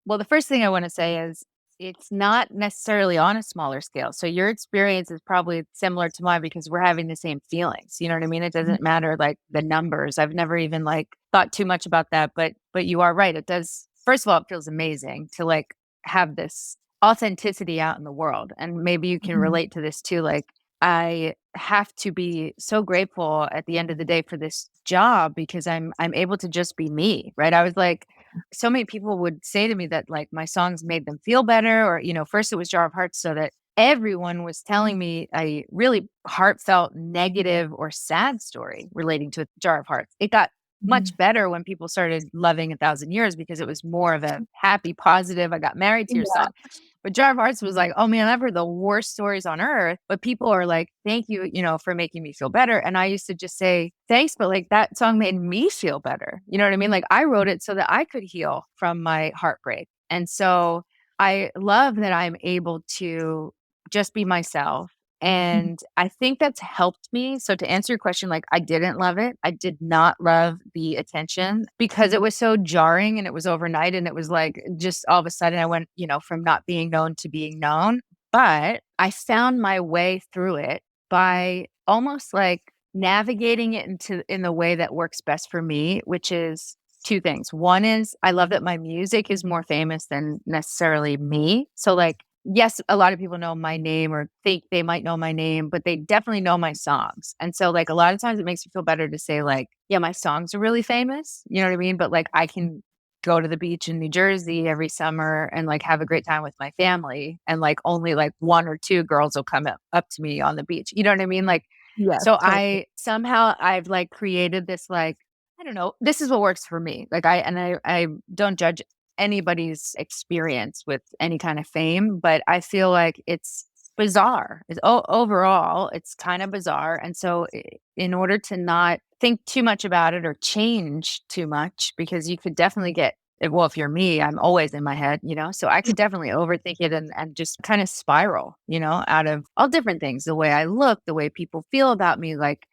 Well, the first thing I wanna say is it's not necessarily on a smaller scale. So your experience is probably similar to mine because we're having the same feelings. You know what I mean? It Mhm. doesn't matter like the numbers. I've never even like thought too much about that, but you are right. It does. First of all, it feels amazing to like have this authenticity out in the world. And maybe you can Mhm. relate to this too. Like I have to be so grateful at the end of the day for this job because I'm able to just be me, right? I was like so many people would say to me that like my songs made them feel better or first it was Jar of Hearts so that everyone was telling me a really heartfelt negative or sad story relating to Jar of Hearts. It got Mhm. much better when people started loving A Thousand Years because it was more of a happy positive I got married to your Yeah. song. But Jar of Hearts was like, oh man, I've heard the worst stories on earth. But people are like, thank you, for making me feel better. And I used to just say, thanks, but like that song made me feel better. You know what I mean? Like I wrote it so that I could heal from my heartbreak. And so I love that I'm able to just be myself. Mhm. And I think that's helped me. So to answer your question, like I didn't love it. I did not love the attention because it was so jarring and it was overnight and it was like just all of a sudden I went, from not being known to being known. But I found my way through it by almost like navigating it in the way that works best for me, which is two things. One is I love that my music is more famous than necessarily me. So like yes, a lot of people know my name or think they might know my name, but they definitely know my songs. And so like a lot of times it makes me feel better to say like, yeah, my songs are really famous. You know what I mean? But like I can go to the beach in New Jersey every summer and like have a great time with my family and like only like one or two girls will come up to me on the beach. You know what I mean? Like Yes, so totally. I've like created this like I don't know, this is what works for me. Like I don't judge anybody's experience with any kind of fame, but I feel like it's bizarre. Overall, it's kind of bizarre. And so in order to not think too much about it or change too much because you could definitely get well, if you're me, I'm always in my head, so I could definitely overthink it and just kind of spiral, out of all different things, the way I look, the way people feel about me, like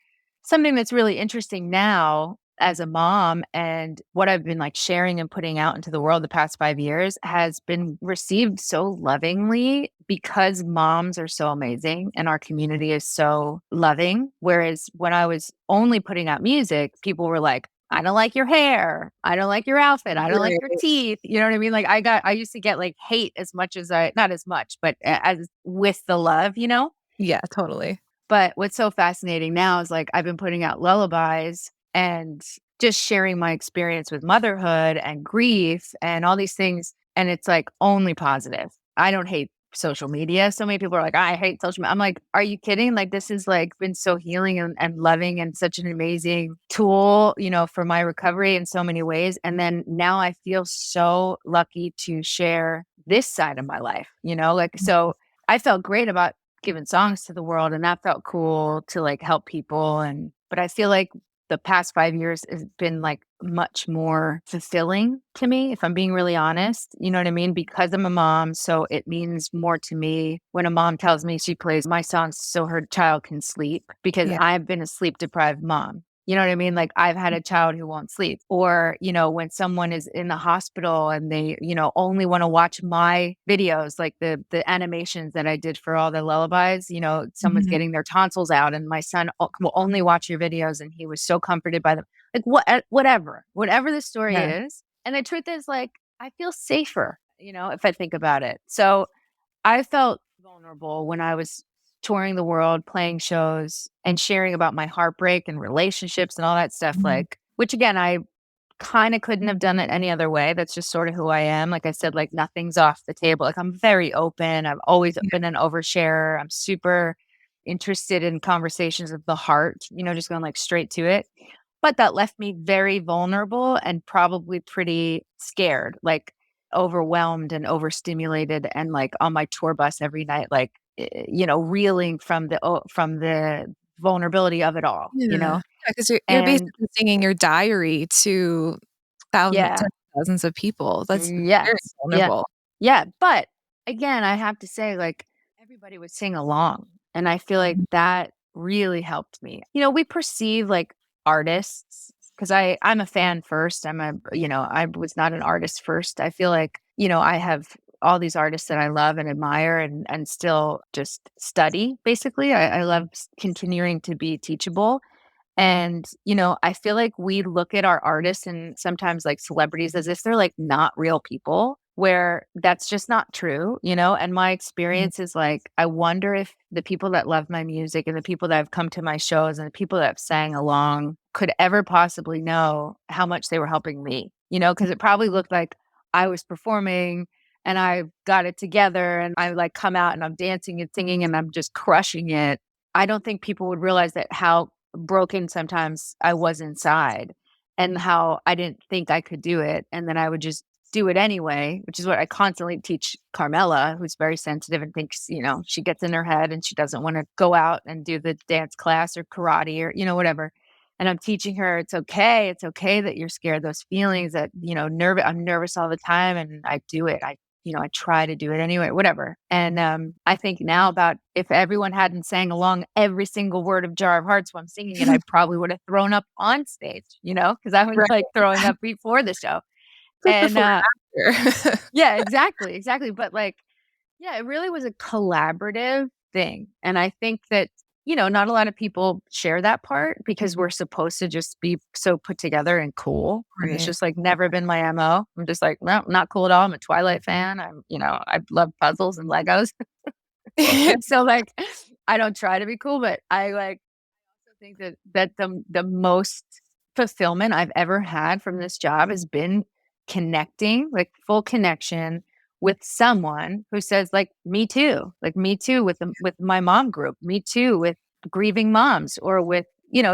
something that's really interesting now as a mom and what I've been like sharing and putting out into the world the past 5 years has been received so lovingly because moms are so amazing and our community is so loving. Whereas when I was only putting out music, people were like, I don't like your hair. I don't like your outfit. I don't like your Right. teeth. You know what I mean? Like I used to get like hate as much as not as much, but as with the love. Yeah, totally. But what's so fascinating now is like I've been putting out lullabies and just sharing my experience with motherhood and grief and all these things. And it's like only positive. I don't hate social media. So many people are like, I hate social media. I'm like, are you kidding? Like, this has like been so healing and loving and such an amazing tool, for my recovery in so many ways. And then now I feel so lucky to share this side of my life, so I felt great about giving songs to the world, and that felt cool to like help people. But I feel like the past 5 years has been like much more fulfilling to me, if I'm being really honest. You know what I mean? Because I'm a mom, so it means more to me when a mom tells me she plays my songs so her child can sleep, because Yeah. I've been a sleep deprived mom. You know what I mean? Like, I've had a child who won't sleep. Or, when someone is in the hospital and they, only want to watch my videos, like the animations that I did for all the lullabies, someone's Mhm. getting their tonsils out and my son will only watch your videos and he was so comforted by them. Like, whatever the story Yeah. is. And the truth is, like, I feel safer, if I think about it. So I felt vulnerable when I was touring the world, playing shows, and sharing about my heartbreak and relationships and all that stuff, Mhm. like, which again, I kind of couldn't have done it any other way. That's just sort of who I am. Like I said, like, nothing's off the table. Like, I'm very open. I've always Yeah. been an oversharer. I'm super interested in conversations of the heart, just going like straight to it. But that left me very vulnerable and probably pretty scared, like overwhelmed and overstimulated, and like on my tour bus every night, like, reeling from the vulnerability of it all, Yeah. Because you're And basically singing your diary to thousands, yeah, tens of thousands of people. That's very yes, yeah, vulnerable. yeah. But again, I have to say, like, everybody would sing along. And I feel like Mhm. that really helped me. We perceive like artists, because I'm a fan first. I was not an artist first. I feel like, I have all these artists that I love and admire and still just study, basically. I love continuing to be teachable. And, I feel like we look at our artists and sometimes like celebrities as if they're like not real people, where that's just not true, And my Mhm. experience is like, I wonder if the people that love my music and the people that have come to my shows and the people that have sang along could ever possibly know how much they were helping me, because it probably looked like I was performing and I got it together and I like come out and I'm dancing and singing and I'm just crushing it. I don't think people would realize that how broken sometimes I was inside and how I didn't think I could do it. And then I would just do it anyway, which is what I constantly teach Carmela, who's very sensitive and thinks, she gets in her head and she doesn't want to go out and do the dance class or karate or, whatever. And I'm teaching her it's okay. It's okay that you're scared. Those feelings that, I'm nervous all the time and I do it. I try to do it anyway, whatever. And I think now about if everyone hadn't sang along every single word of Jar of Hearts while I'm singing it, I probably would have thrown up on stage, because I was Right. like throwing up before the show. It's like And before and after. yeah, exactly, exactly. But like, yeah, it really was a collaborative thing. And I think that, not a lot of people share that part because we're supposed to just be so put together and cool. And it's Right. just like never been my MO. I'm just like, no, not cool at all. I'm a Twilight fan. I love puzzles and Legos. So like I don't try to be cool, but I like think that the most fulfillment I've ever had from this job has been connecting, like full connection with someone who says like me too with my mom group, me too with grieving moms, or with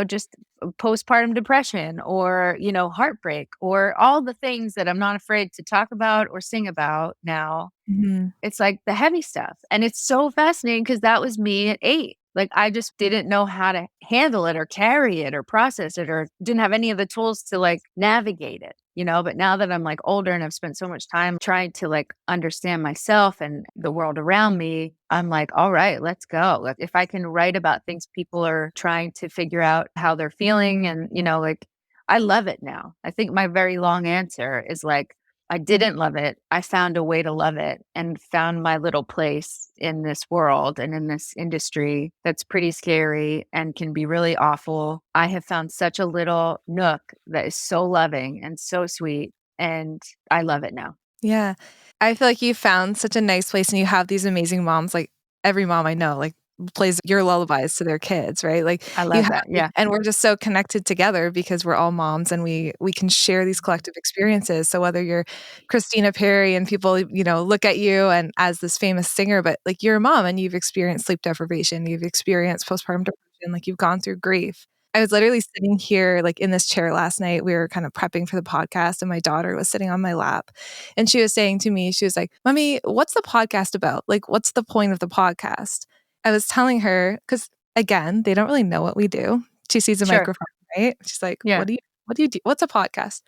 just postpartum depression, or heartbreak, or all the things that I'm not afraid to talk about or sing about now. Mhm. It's like the heavy stuff. And it's so fascinating because that was me at 8. Like, I just didn't know how to handle it or carry it or process it, or didn't have any of the tools to like navigate it, But now that I'm like older and I've spent so much time trying to like understand myself and the world around me, I'm like, all right, let's go. Like, if I can write about things people are trying to figure out how they're feeling, and, like, I love it now. I think my very long answer is like, I didn't love it. I found a way to love it and found my little place in this world and in this industry that's pretty scary and can be really awful. I have found such a little nook that is so loving and so sweet, and I love it now. Yeah. I feel like you found such a nice place and you have these amazing moms, like every mom I know, like plays your lullabies to their kids, right? Like I you love have, that. Yeah. and we're just so connected together because we're all moms and we can share these collective experiences. So whether you're Christina Perri and people, look at you and as this famous singer, but like you're a mom and you've experienced sleep deprivation, you've experienced postpartum depression, like you've gone through grief. I was literally sitting here like in this chair last night. We were kind of prepping for the podcast and my daughter was sitting on my lap and she was saying to me, she was like, "Mommy, what's the podcast about? Like, what's the point of the podcast?" I was telling her, because again, they don't really know what we do. She sees a Sure. microphone, right? She's like, Yeah. what do you do? What's a podcast?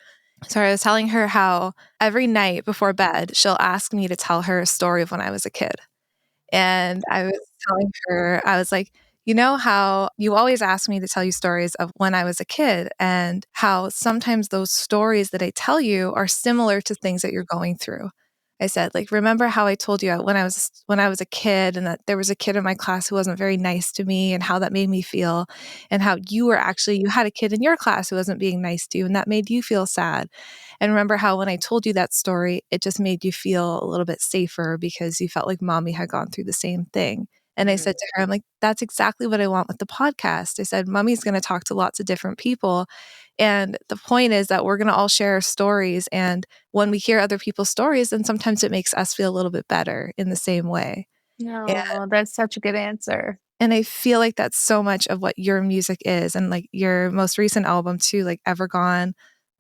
So I was telling her how every night before bed, she'll ask me to tell her a story of when I was a kid. And I was telling her, I was like, you know how you always ask me to tell you stories of when I was a kid and how sometimes those stories that I tell you are similar to things that you're going through. I said, like, remember how I told you when I was a kid and that there was a kid in my class who wasn't very nice to me and how that made me feel and how you had a kid in your class who wasn't being nice to you and that made you feel sad. And remember how when I told you that story, it just made you feel a little bit safer because you felt like mommy had gone through the same thing. And I said to her, I'm like, that's exactly what I want with the podcast. I said, mommy's going to talk to lots of different people. And the point is that we're going to all share our stories. And when we hear other people's stories, then sometimes it makes us feel a little bit better in the same way. No, that's such a good answer. And I feel like that's so much of what your music is. And like your most recent album too, like Ever Gone,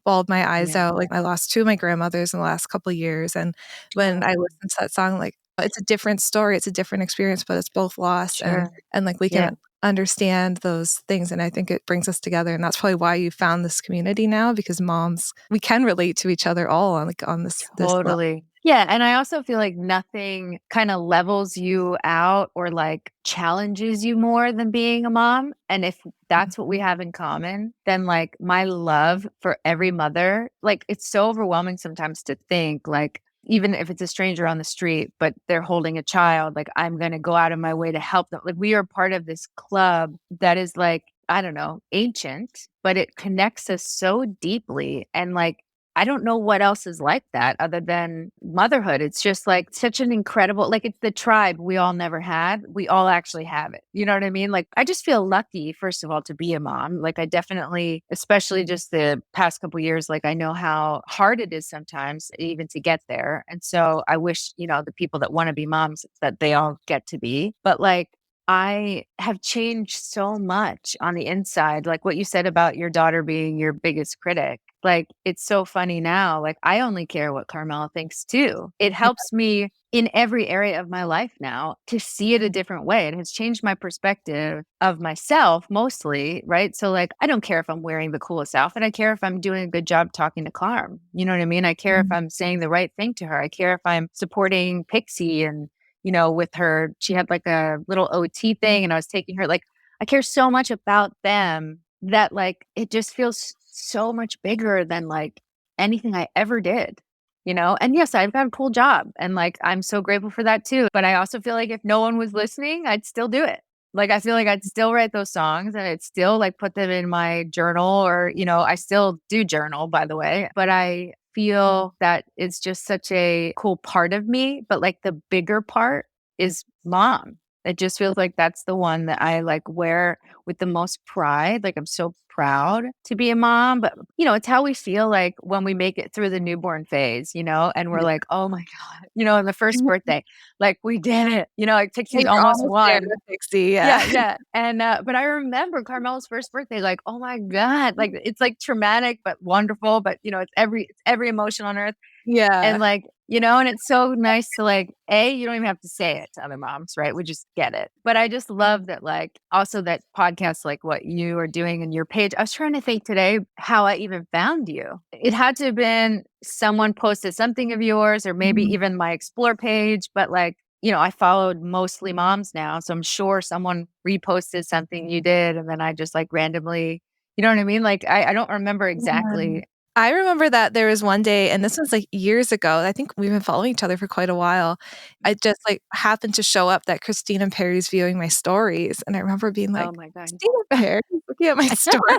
bawled my eyes out. Like I lost two of my grandmothers in the last couple of years. And when I listened to that song, like it's a different story, it's a different experience, but it's both loss and like we can understand those things. And I think it brings us together. And that's probably why you found this community now, because moms, we can relate to each other all on this level. Totally. Yeah. And I also feel like nothing kind of levels you out or like challenges you more than being a mom. And if that's what we have in common, then like my love for every mother, like it's so overwhelming sometimes to think like, even if it's a stranger on the street, but they're holding a child, like I'm going to go out of my way to help them. Like we are part of this club that is like, I don't know, ancient, but it connects us so deeply. And like, I don't know what else is like that other than motherhood. It's just like such an incredible, like it's the tribe we all never had. We all actually have it. You know what I mean? Like I just feel lucky, first of all, to be a mom. Like I definitely, especially just the past couple years, like I know how hard it is sometimes even to get there. And so I wish, the people that want to be moms, that they all get to be. But like, I have changed so much on the inside. Like what you said about your daughter being your biggest critic. Like it's so funny now. Like I only care what Carmela thinks too. It helps me in every area of my life now to see it a different way. It has changed my perspective of myself mostly, right? So like I don't care if I'm wearing the coolest outfit. I care if I'm doing a good job talking to Carm. You know what I mean? I care if I'm saying the right thing to her. I care if I'm supporting Pixie and with her, she had like a little OT thing and I was taking her, like, I care so much about them that like, it just feels so much bigger than like anything I ever did, And yes, I've got a cool job and like, I'm so grateful for that too. But I also feel like if no one was listening, I'd still do it. Like, I feel like I'd still write those songs and I'd still like put them in my journal or, I still do journal, by the way, but I feel that it's just such a cool part of me. But like the bigger part is mom. It just feels like that's the one that I like wear with the most pride. Like I'm so proud to be a mom, but it's how we feel like when we make it through the newborn phase, and we're like, oh my God, in the first birthday, like we did it, like Pixie's You're almost almost there one. with Pixie, Yeah, yeah. And but I remember Carmela's first birthday, like, oh my God, like it's like traumatic but wonderful, but it's every emotion on earth. And like, and it's so nice to like, you don't even have to say it to other moms, right? We just get it. But I just love that, like, also that podcast, like what you are doing in your page. I was trying to think today how I even found you. It had to have been someone posted something of yours or maybe even my explore page, but like, I followed mostly moms now. So I'm sure someone reposted something you did. And then I just like randomly, you know what I mean? Like, I don't remember exactly. I remember that there was one day, and this was like years ago. I think we've been following each other for quite a while. I just like happened to show up that Christina Perri's viewing my stories, and I remember being like, Oh my God. "Christina Perri looking at my story."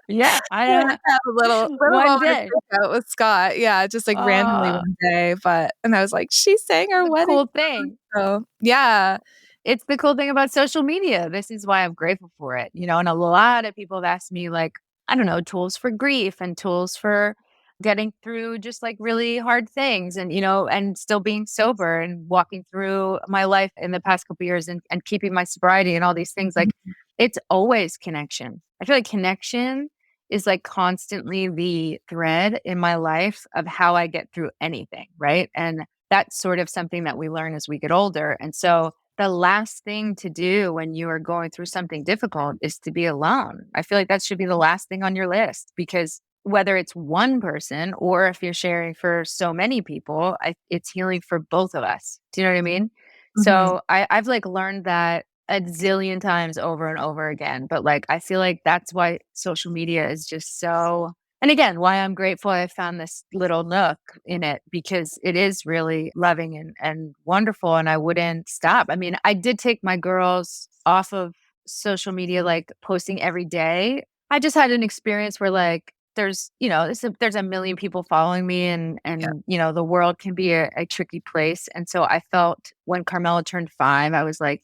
Yeah, I I don't had a little one moment of day. freak out with Scott. Yeah, just like randomly one day, and I was like, "She sang our The wedding cool thing. song." So yeah, it's the cool thing about social media. This is why I'm grateful for it, and a lot of people have asked me, like, I don't know, tools for grief and tools for getting through just like really hard things and, and still being sober and walking through my life in the past couple of years and keeping my sobriety and all these things. Like, it's always connection. I feel like connection is like constantly the thread in my life of how I get through anything. Right. And that's sort of something that we learn as we get older. And so the last thing to do when you are going through something difficult is to be alone. I feel like that should be the last thing on your list, because whether it's one person or if you're sharing for so many people, it's healing for both of us. Do you know what I mean? So I've like learned that a zillion times over and over again. But like, I feel like that's why social media is just so, and again, why I'm grateful I found this little nook in it, because it is really loving and wonderful. And I wouldn't stop. I mean, I did take my girls off of social media, like posting every day. I just had an experience where like, there's a million people following me and the world can be a tricky place. And so I felt when Carmela turned 5, I was like,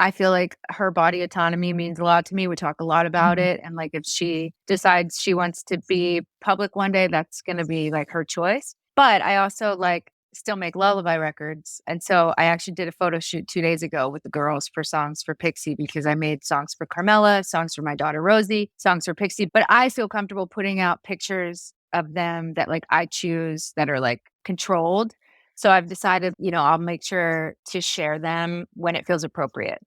I feel like her body autonomy means a lot to me. We talk a lot about it. And like, if she decides she wants to be public one day, that's going to be like her choice. But I also like still make lullaby records. And so I actually did a photo shoot 2 days ago with the girls for songs for Pixie, because I made songs for Carmela, songs for my daughter, Rosie, songs for Pixie. But I feel comfortable putting out pictures of them that like I choose that are like controlled. So I've decided, I'll make sure to share them when it feels appropriate.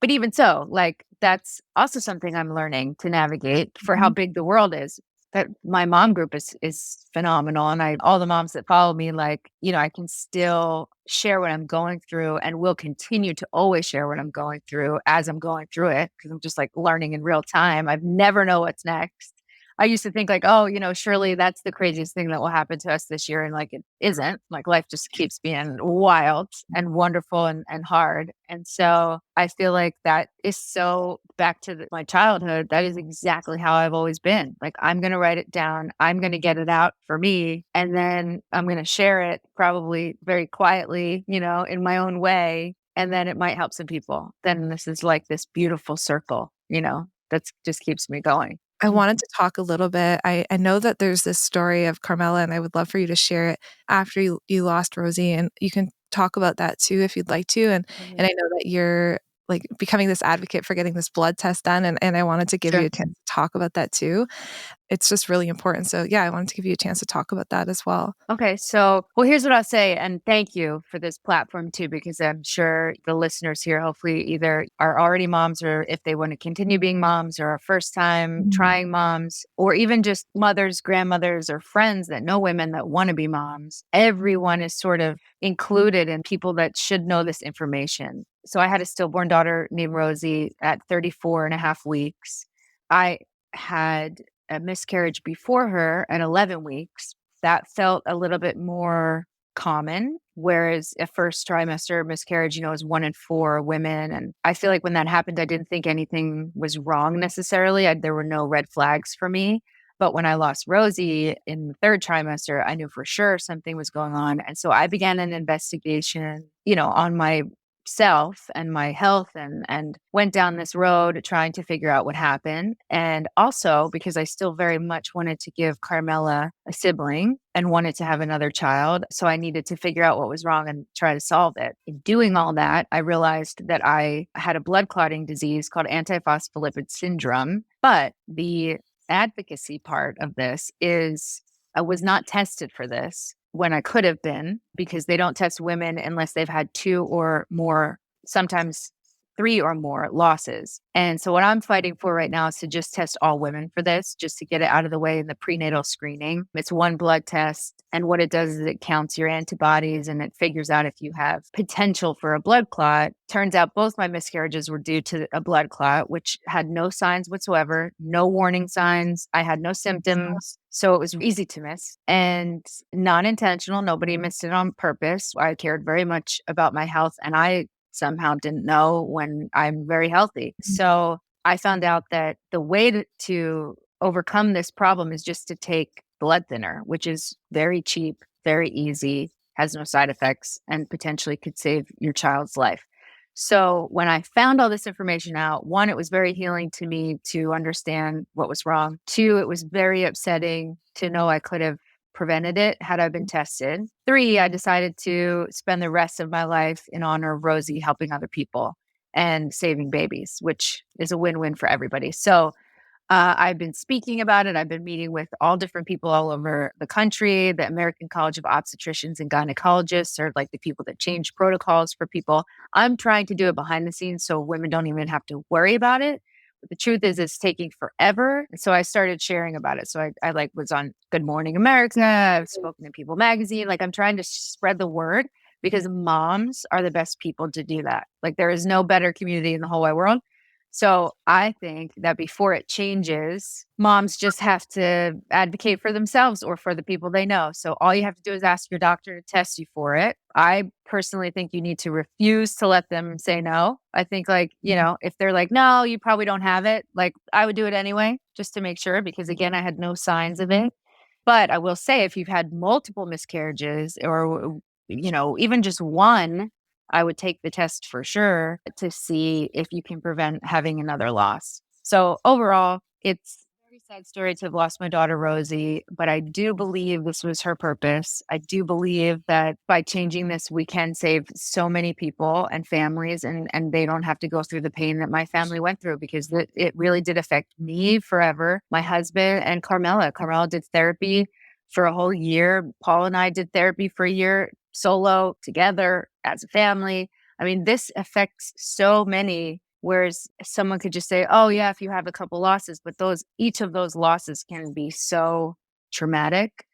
But even so, like, that's also something I'm learning to navigate for how big the world is. That my mom group is phenomenal. And all the moms that follow me, like, I can still share what I'm going through and will continue to always share what I'm going through as I'm going through it, because I'm just like learning in real time. I never know what's next. I used to think like, oh, surely that's the craziest thing that will happen to us this year. And like, it isn't. Like, life just keeps being wild and wonderful and hard. And so I feel like that is so back to my childhood. That is exactly how I've always been. Like, I'm going to write it down. I'm going to get it out for me. And then I'm going to share it probably very quietly, in my own way. And then it might help some people. Then this is like this beautiful circle, that just keeps me going. I wanted to talk a little bit. I know that there's this story of Carmela, and I would love for you to share it after you lost Rosie, and you can talk about that too if you'd like to. And I know that you're like becoming this advocate for getting this blood test done, and I wanted to give you a chance to talk about that too. It's just really important. So yeah, I wanted to give you a chance to talk about that as well. Okay. So, well, here's what I'll say. And thank you for this platform too, because I'm sure the listeners here hopefully either are already moms, or if they want to continue being moms, or are first time trying moms, or even just mothers, grandmothers, or friends that know women that want to be moms. Everyone is sort of included in people that should know this information. So I had a stillborn daughter named Rosie at 34 and a half weeks. I had a miscarriage before her at 11 weeks. That felt a little bit more common, whereas a first trimester miscarriage, is 1 in 4 women. And I feel like when that happened, I didn't think anything was wrong necessarily. There were no red flags for me. But when I lost Rosie in the 3rd trimester, I knew for sure something was going on. And so I began an investigation, on myself and my health, and went down this road trying to figure out what happened. And also because I still very much wanted to give Carmela a sibling and wanted to have another child. So I needed to figure out what was wrong and try to solve it. In doing all that, I realized that I had a blood clotting disease called antiphospholipid syndrome. But the advocacy part of this is I was not tested for this when I could have been, because they don't test women unless they've had 2 or more, sometimes 3 or more losses. And so what I'm fighting for right now is to just test all women for this, just to get it out of the way in the prenatal screening. It's one blood test. And what it does is it counts your antibodies and it figures out if you have potential for a blood clot. Turns out both my miscarriages were due to a blood clot, which had no signs whatsoever, no warning signs. I had no symptoms. So it was easy to miss and non-intentional. Nobody missed it on purpose. I cared very much about my health, and I somehow didn't know when I'm very healthy. So I found out that the way to overcome this problem is just to take blood thinner, which is very cheap, very easy, has no side effects, and potentially could save your child's life. So when I found all this information out, one, it was very healing to me to understand what was wrong. Two, it was very upsetting to know I could have prevented it had I been tested. Three, I decided to spend the rest of my life in honor of Rosie, helping other people and saving babies, which is a win-win for everybody. So I've been speaking about it. I've been meeting with all different people all over the country. The American College of Obstetricians and Gynecologists are like the people that change protocols for people. I'm trying to do it behind the scenes so women don't even have to worry about it. But the truth is, it's taking forever. So I started sharing about it. So I like was on Good Morning America. I've spoken in People Magazine. Like I'm trying to spread the word because moms are the best people to do that. Like there is no better community in the whole wide world. So I think that before it changes, moms just have to advocate for themselves or for the people they know. So all you have to do is ask your doctor to test you for it. I personally think you need to refuse to let them say no. I think if they're like, no, you probably don't have it, like I would do it anyway, just to make sure, because again, I had no signs of it. But I will say if you've had multiple miscarriages or, even just one, I would take the test for sure to see if you can prevent having another loss. So overall, it's a very sad story to have lost my daughter, Rosie, but I do believe this was her purpose. I do believe that by changing this, we can save so many people and families, and they don't have to go through the pain that my family went through, because it really did affect me forever, my husband, and Carmela. Carmela did therapy for a whole year. Paul and I did therapy for a year, solo, together, as a family. I mean, this affects so many, whereas someone could just say, oh yeah, if you have a couple losses, but each of those losses can be so traumatic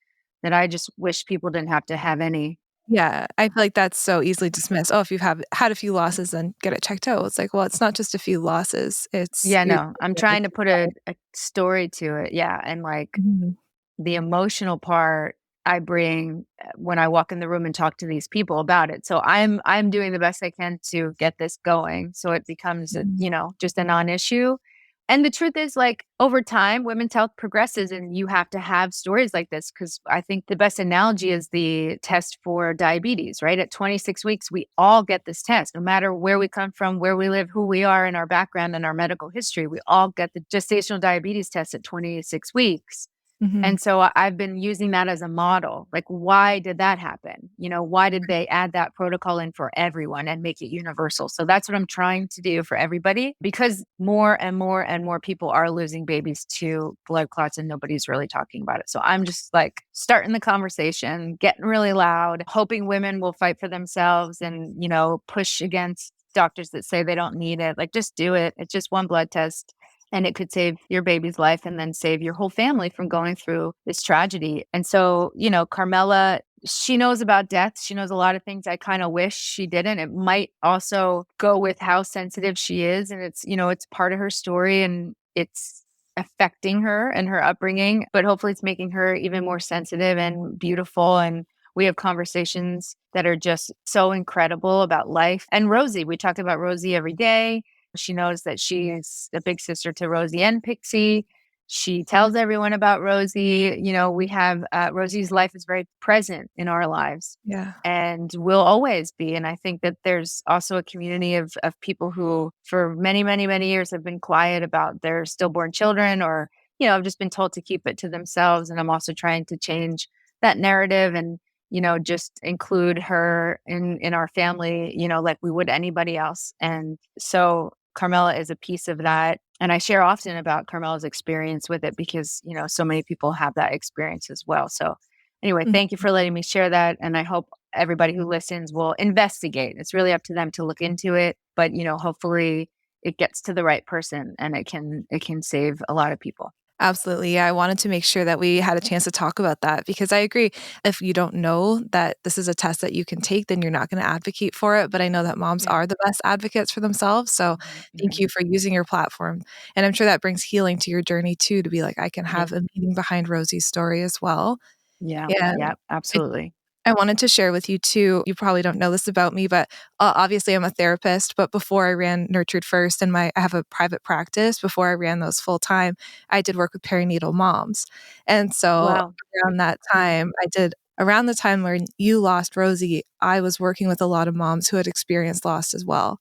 that I just wish people didn't have to have any. Yeah, I feel like that's so easily dismissed. Oh, if you've had a few losses, then get it checked out. It's like, well, it's not just a few losses. It's Yeah, you're no, I'm trying to put a story to it. Yeah. And like Mhm, the emotional part I bring when I walk in the room and talk to these people about it. So I'm doing the best I can to get this going so it becomes mhm, just a non-issue. And the truth is, like, over time women's health progresses and you have to have stories like this, because I think the best analogy is the test for diabetes, right? At 26 weeks, we all get this test, no matter where we come from, where we live, who we are in our background and our medical history. We all get the gestational diabetes test at 26 weeks. mhm. And so I've been using that as a model. Like, why did that happen? Why did they add that protocol in for everyone and make it universal? So that's what I'm trying to do for everybody, because more and more and more people are losing babies to blood clots and nobody's really talking about it. So I'm just like starting the conversation, getting really loud, hoping women will fight for themselves and, push against doctors that say they don't need it. Like, just do it. It's just one blood test. And it could save your baby's life and then save your whole family from going through this tragedy. And so, Carmela, she knows about death. She knows a lot of things I kind of wish she didn't. It might also go with how sensitive she is. And it's part of her story and it's affecting her and her upbringing, but hopefully it's making her even more sensitive and beautiful. And we have conversations that are just so incredible about life. And Rosie, we talk about Rosie every day. She knows that she's a big sister to Rosie and Pixie. She tells everyone about Rosie. We have Rosie's life is very present in our lives Yeah. and will always be. And I think that there's also a community of people who for many, many, many years have been quiet about their stillborn children, or, have just been told to keep it to themselves. And I'm also trying to change that narrative and, just include her in our family, like we would anybody else. And so Carmela is a piece of that. And I share often about Carmela's experience with it because, so many people have that experience as well. So anyway, Mhm. thank you for letting me share that. And I hope everybody who listens will investigate. It's really up to them to look into it. But, hopefully it gets to the right person and it can save a lot of people. Absolutely. Yeah, I wanted to make sure that we had a chance to talk about that because I agree. If you don't know that this is a test that you can take, then you're not going to advocate for it. But I know that moms Yeah. are the best advocates for themselves. So thank Mhm. you for using your platform. And I'm sure that brings healing to your journey too, to be like, I can Yeah. have a meaning behind Rosie's story as well. Yeah. Yeah. Yeah. Absolutely. I wanted to share with you too. You probably don't know this about me, but obviously I'm a therapist. But before I ran Nurtured First and I have a private practice, before I ran those full time, I did work with perinatal moms. And so Wow. around that time, I did around the time when you lost Rosie, I was working with a lot of moms who had experienced loss as well.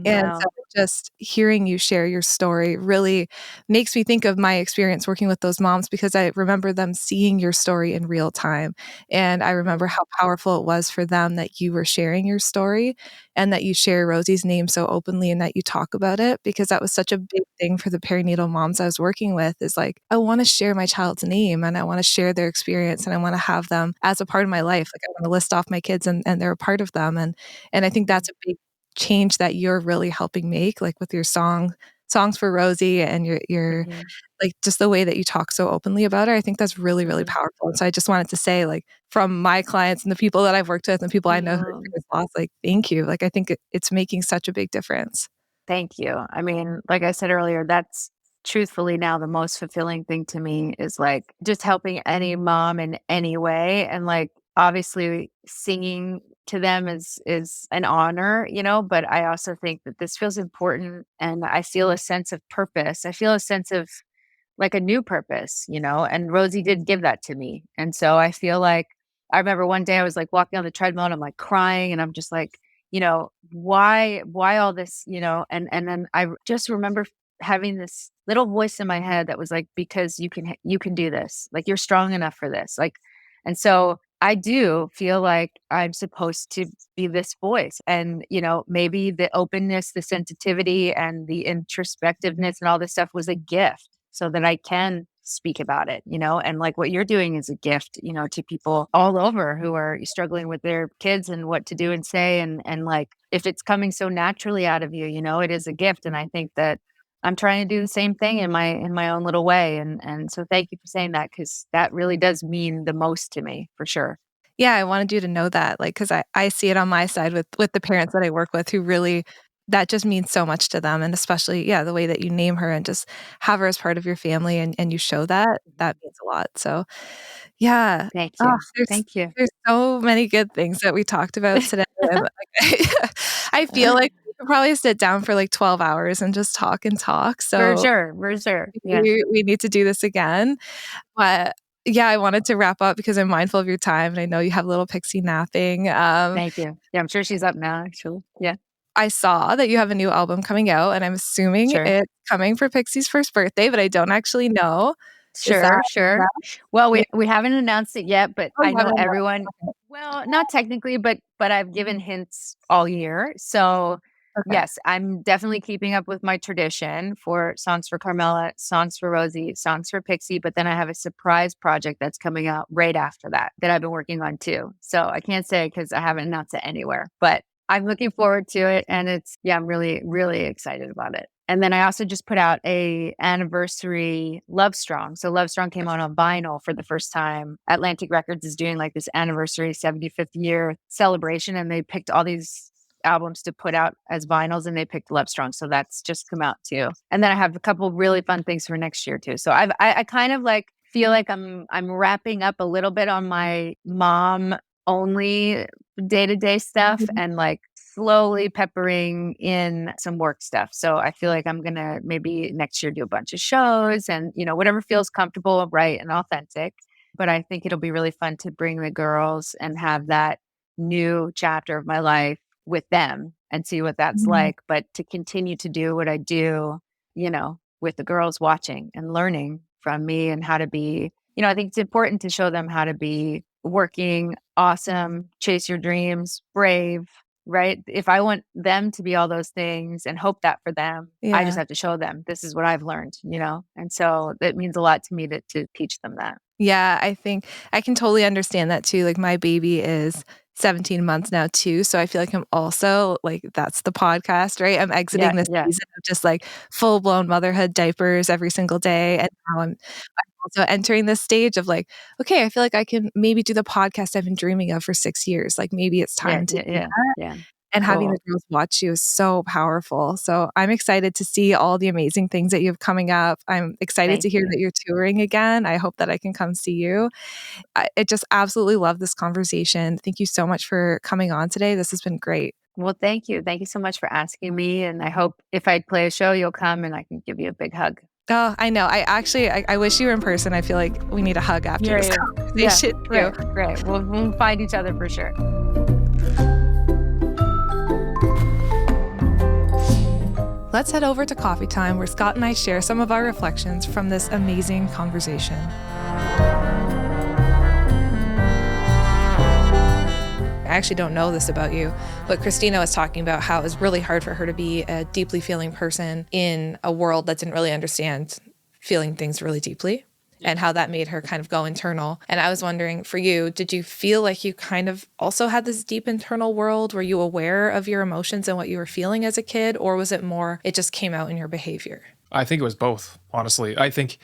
And Wow. so just hearing you share your story really makes me think of my experience working with those moms, because I remember them seeing your story in real time. And I remember how powerful it was for them that you were sharing your story and that you share Rosie's name so openly and that you talk about it, because that was such a big thing for the perinatal moms I was working with, is like, I want to share my child's name and I want to share their experience and I want to have them as a part of my life. Like, I want to list off my kids and they're a part of them. And I think that's a big change that you're really helping make, like with your songs for Rosie and your Mhm. like just the way that you talk so openly about her. I think that's really, really Mhm. powerful. And so I just wanted to say, like, from my clients and the people that I've worked with and people I know who Oh, experience loss, like, thank you. Like, I think it's making such a big difference. thank you. I mean, like I said earlier, that's truthfully now the most fulfilling thing to me is like just helping any mom in any way. And like obviously singing to them is an honor, but I also think that this feels important and I feel a sense of purpose. I feel a sense of like a new purpose, and Rosie did give that to me. And so I feel like I remember one day I was like walking on the treadmill and I'm like crying and I'm just like, why all this, and then just remember having this little voice in my head that was like, because you can do this. Like you're strong enough for this. Like, and so I do feel like I'm supposed to be this voice. And, maybe the openness, the sensitivity, and the introspectiveness and all this stuff was a gift so that I can speak about it, and like what you're doing is a gift, to people all over who are struggling with their kids and what to do and say. And like, if it's coming so naturally out of you, it is a gift. And I think that I'm trying to do the same thing in my own little way. And so thank you for saying that, because that really does mean the most to me for sure. Yeah, I wanted you to know that, like, because I see it on my side with the parents that I work with who really that just means so much to them, and especially, yeah, the way that you name her and just have her as part of your family and you show that, that means a lot, so, yeah. Thank Oh, you. there's Thank you. there's so many good things that we talked about today, and, like, I feel like we could probably sit down for, like, 12 hours and just talk and talk, For so sure. For sure. Yeah. we need to do this again. But, yeah, I wanted to wrap up because I'm mindful of your time, and I know you have little Pixie napping. Thank you. Yeah, I'm sure she's up now, actually. Yeah, I saw that you have a new album coming out, and I'm assuming sure. it's coming for Pixie's first birthday, but I don't actually know. Is that Sure, sure. that Well, yeah. we haven't announced it yet, but Oh, I you know haven't announced everyone it. well, not technically, but I've given hints all year. So, Okay. yes, I'm definitely keeping up with my tradition for songs for Carmela, songs for Rosie, songs for Pixie, but then I have a surprise project that's coming out right after that I've been working on too. So, I can't say because I haven't announced it anywhere, but I'm looking forward to it and I'm really really excited about it. And then I also just put out a anniversary Love Strong. So Love Strong came out on vinyl for the first time. Atlantic Records is doing like this anniversary 75th year celebration, and they picked all these albums to put out as vinyls, and they picked Love Strong. So that's just come out too. And then I have a couple really fun things for next year too. So I kind of like feel like I'm wrapping up a little bit on my mom only day-to-day stuff Mhm. and like slowly peppering in some work stuff. So I feel like I'm going to maybe next year do a bunch of shows and, whatever feels comfortable, right, and authentic. But I think it'll be really fun to bring the girls and have that new chapter of my life with them and see what that's Mhm. like. But to continue to do what I do, with the girls watching and learning from me and how to be, I think it's important to show them how to be working, awesome, chase your dreams, brave, right? If I want them to be all those things and hope that for them, I just Yeah. have to show them this is what I've learned, And so it means a lot to me to teach them that. Yeah, I think I can totally understand that too. Like, my baby is 17 months now too, so I feel like I'm also like, that's the podcast, right? I'm Yeah, exiting this yeah, season of just, like, full-blown motherhood diapers every single day, and now I'm also entering this stage of, like, okay, I feel like I can maybe do the podcast I've been dreaming of for 6 years, like, maybe it's yeah, time to yeah, do yeah, that, yeah. and having the Cool. girls watch you is so powerful, so I'm excited to see all the amazing things that you have coming up. I'm excited Thank to hear you. that you're touring again. I hope that I can come see you. I just absolutely love this conversation. Thank you so much for coming on today. This has been great. Well, thank you. Thank you so much for asking me. And I hope if I play a show, you'll come and I can give you a big hug. Oh, I know. I wish you were in person. I feel like we need a hug after Yeah, this yeah. Yeah, conversation too. great, great. We'll find each other for sure. let's head over to coffee time where Scott and I share some of our reflections from this amazing conversation. I actually don't know this about you, but Christina was talking about how it was really hard for her to be a deeply feeling person in a world that didn't really understand feeling things really deeply, and how that made her kind of go internal. And I was wondering, for you, did you feel like you kind of also had this deep internal world? Were you aware of your emotions and what you were feeling as a kid, or was it more, it just came out in your behavior? I think it was both, honestly. I think,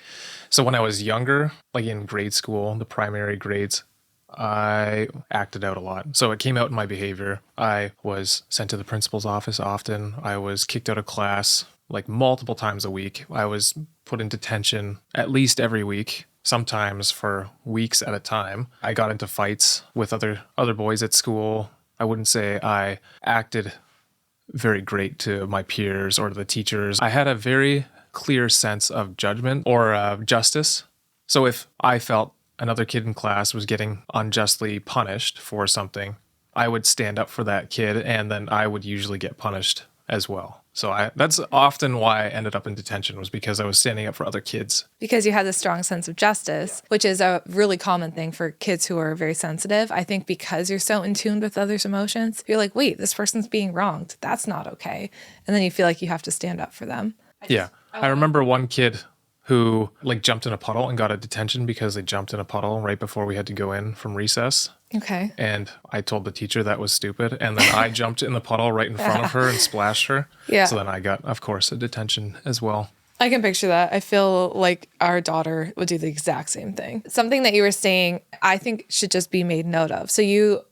so when I was younger, like in grade school, the primary grades, I acted out a lot. So it came out in my behavior. I was sent to the principal's office often. I was kicked out of class like multiple times a week. I was put in detention at least every week, sometimes for weeks at a time. I got into fights with other boys at school. I wouldn't say I acted very great to my peers or to the teachers. I had a very clear sense of judgment or justice. So if I felt another kid in class was getting unjustly punished for something, I would stand up for that kid, and then I would usually get punished as well. So that's often why I ended up in detention, was because I was standing up for other kids. Because you had this strong sense of justice, which is a really common thing for kids who are very sensitive. I think because you're so in tune with others' emotions, you're like, wait, this person's being wronged. That's not okay. And then you feel like you have to stand up for them. Yeah. I remember one kid who like jumped in a puddle and got a detention because they jumped in a puddle right before we had to go in from recess. Okay. And I told the teacher that was stupid. And then I jumped in the puddle right in front of her and splashed her. Yeah. So then I got, of course, a detention as well. I can picture that. I feel like our daughter would do the exact same thing. Something that you were saying, I think should just be made note of. So you're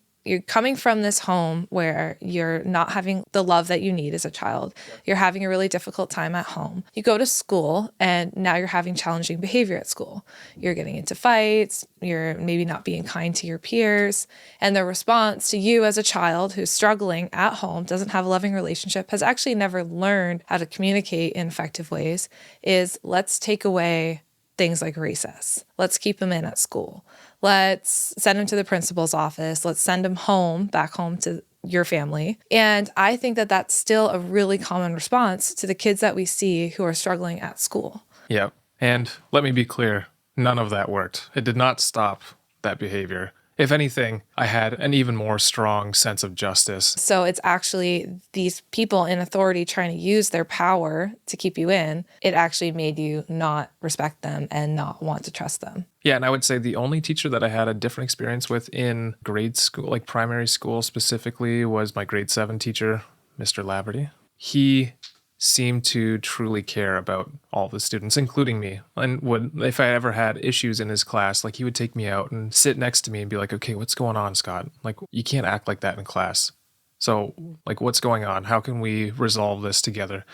coming from this home where you're not having the love that you need as a child. You're having a really difficult time at home. You go to school and now you're having challenging behavior at school. You're getting into fights. You're maybe not being kind to your peers. And the response to you as a child who's struggling at home, doesn't have a loving relationship, has actually never learned how to communicate in effective ways, is let's take away things like recess. Let's keep them in at school. Let's send them to the principal's office. Let's send them home, back home to your family. And I think that that's still a really common response to the kids that we see who are struggling at school. Yeah. And let me be clear, none of that worked. It did not stop that behavior. If anything, I had an even more strong sense of justice. So it's actually these people in authority trying to use their power to keep you in. It actually made you not respect them and not want to trust them. Yeah, and I would say the only teacher that I had a different experience with in grade school, like primary school specifically, was my grade 7 teacher, Mr. Laverty. He seemed to truly care about all the students, including me. And would, if I ever had issues in his class, like he would take me out and sit next to me and be like, okay, what's going on, Scott? Like, you can't act like that in class. So, like, what's going on? How can we resolve this together?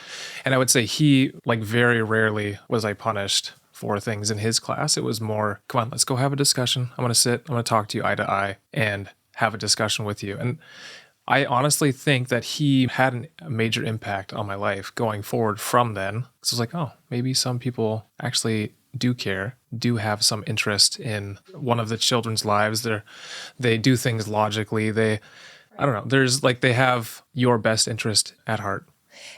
And I would say he, like, very rarely was I punished for things in his class. It was more, come on, let's go have a discussion. I'm going to sit, I'm going to talk to you eye to eye and have a discussion with you. And I honestly think that he had a major impact on my life going forward from then. So I was like, oh, maybe some people actually do care, do have some interest in one of the children's lives. They do things logically. I don't know, they have your best interest at heart.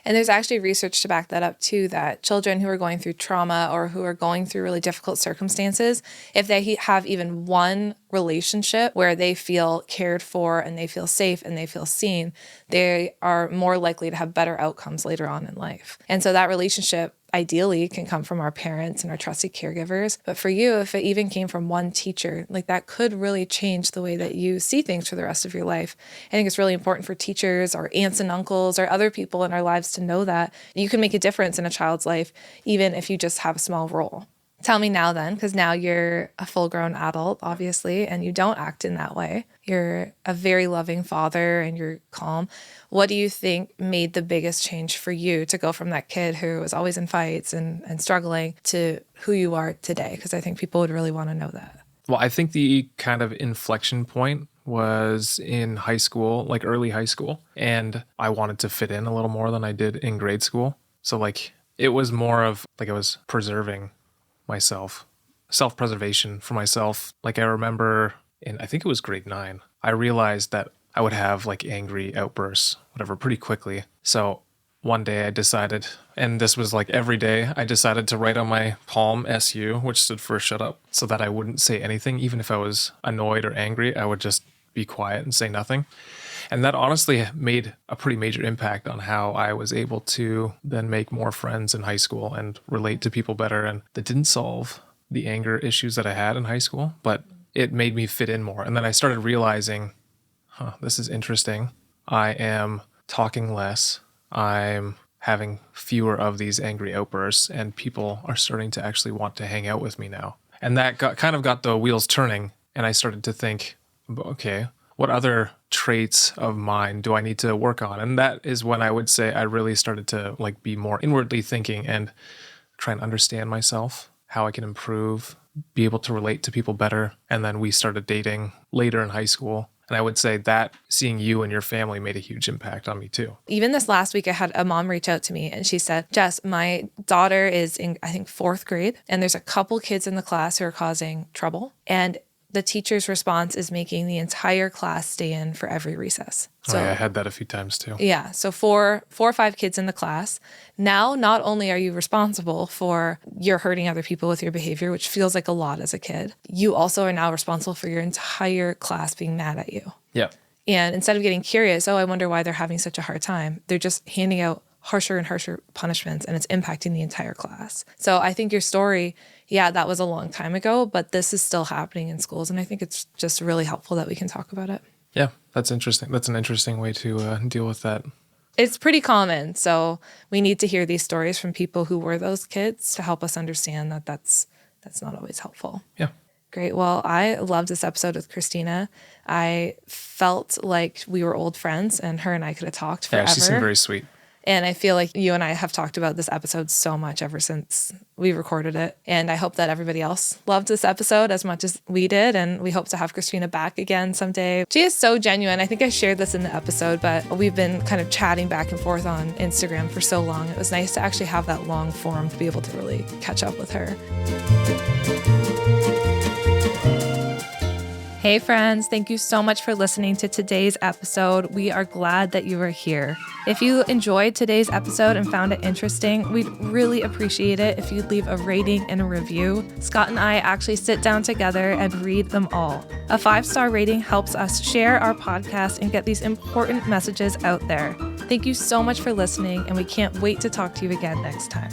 And there's actually research to back that up too, that children who are going through trauma or who are going through really difficult circumstances, if they have even one relationship where they feel cared for and they feel safe and they feel seen, they are more likely to have better outcomes later on in life. And so that relationship ideally can come from our parents and our trusted caregivers. But for you, if it even came from one teacher, like that could really change the way that you see things for the rest of your life. I think it's really important for teachers or aunts and uncles or other people in our lives to know that you can make a difference in a child's life, even if you just have a small role. Tell me now then, because now you're a full-grown adult, obviously, and you don't act in that way. You're a very loving father and you're calm. What do you think made the biggest change for you to go from that kid who was always in fights and struggling to who you are today? Because I think people would really want to know that. Well, I think the kind of inflection point was in high school, like early high school, and I wanted to fit in a little more than I did in grade school. So like it was more of like I was preserving myself, self-preservation for myself. Like I remember I think it was grade 9, I realized that I would have like angry outbursts, whatever, pretty quickly. So one day I decided, and this was like every day, I decided to write on my palm SU, which stood for shut up, so that I wouldn't say anything. Even if I was annoyed or angry, I would just be quiet and say nothing. And that honestly made a pretty major impact on how I was able to then make more friends in high school and relate to people better. And that didn't solve the anger issues that I had in high school, but it made me fit in more. And then I started realizing, this is interesting. I am talking less. I'm having fewer of these angry outbursts, and people are starting to actually want to hang out with me now. And that kind of got the wheels turning. And I started to think, okay, what other traits of mine do I need to work on? And that is when I would say I really started to like be more inwardly thinking and try and understand myself, how I can improve, be able to relate to people better. And then we started dating later in high school. And I would say that seeing you and your family made a huge impact on me too. Even this last week, I had a mom reach out to me and she said, Jess, my daughter is in, I think, 4th grade. And there's a couple kids in the class who are causing trouble. And the teacher's response is making the entire class stay in for every recess. So I had that a few times too. Yeah. So four or five kids in the class. Now, not only are you responsible for you're hurting other people with your behavior, which feels like a lot as a kid, you also are now responsible for your entire class being mad at you. Yeah. And instead of getting curious, I wonder why they're having such a hard time, they're just handing out harsher and harsher punishments, and it's impacting the entire class. So I think your story, yeah, that was a long time ago, but this is still happening in schools. And I think it's just really helpful that we can talk about it. Yeah, that's interesting. That's an interesting way to deal with that. It's pretty common. So we need to hear these stories from people who were those kids to help us understand that that's not always helpful. Yeah. Great. Well, I loved this episode with Christina. I felt like we were old friends and her and I could have talked forever. Yeah, she seemed very sweet. And I feel like you and I have talked about this episode so much ever since we recorded it. And I hope that everybody else loved this episode as much as we did. And we hope to have Christina back again someday. She is so genuine. I think I shared this in the episode, but we've been kind of chatting back and forth on Instagram for so long. It was nice to actually have that long form to be able to really catch up with her. Hey friends, thank you so much for listening to today's episode. We are glad that you are here. If you enjoyed today's episode and found it interesting, we'd really appreciate it if you'd leave a rating and a review. Scott and I actually sit down together and read them all. A 5-star rating helps us share our podcast and get these important messages out there. Thank you so much for listening, and we can't wait to talk to you again next time.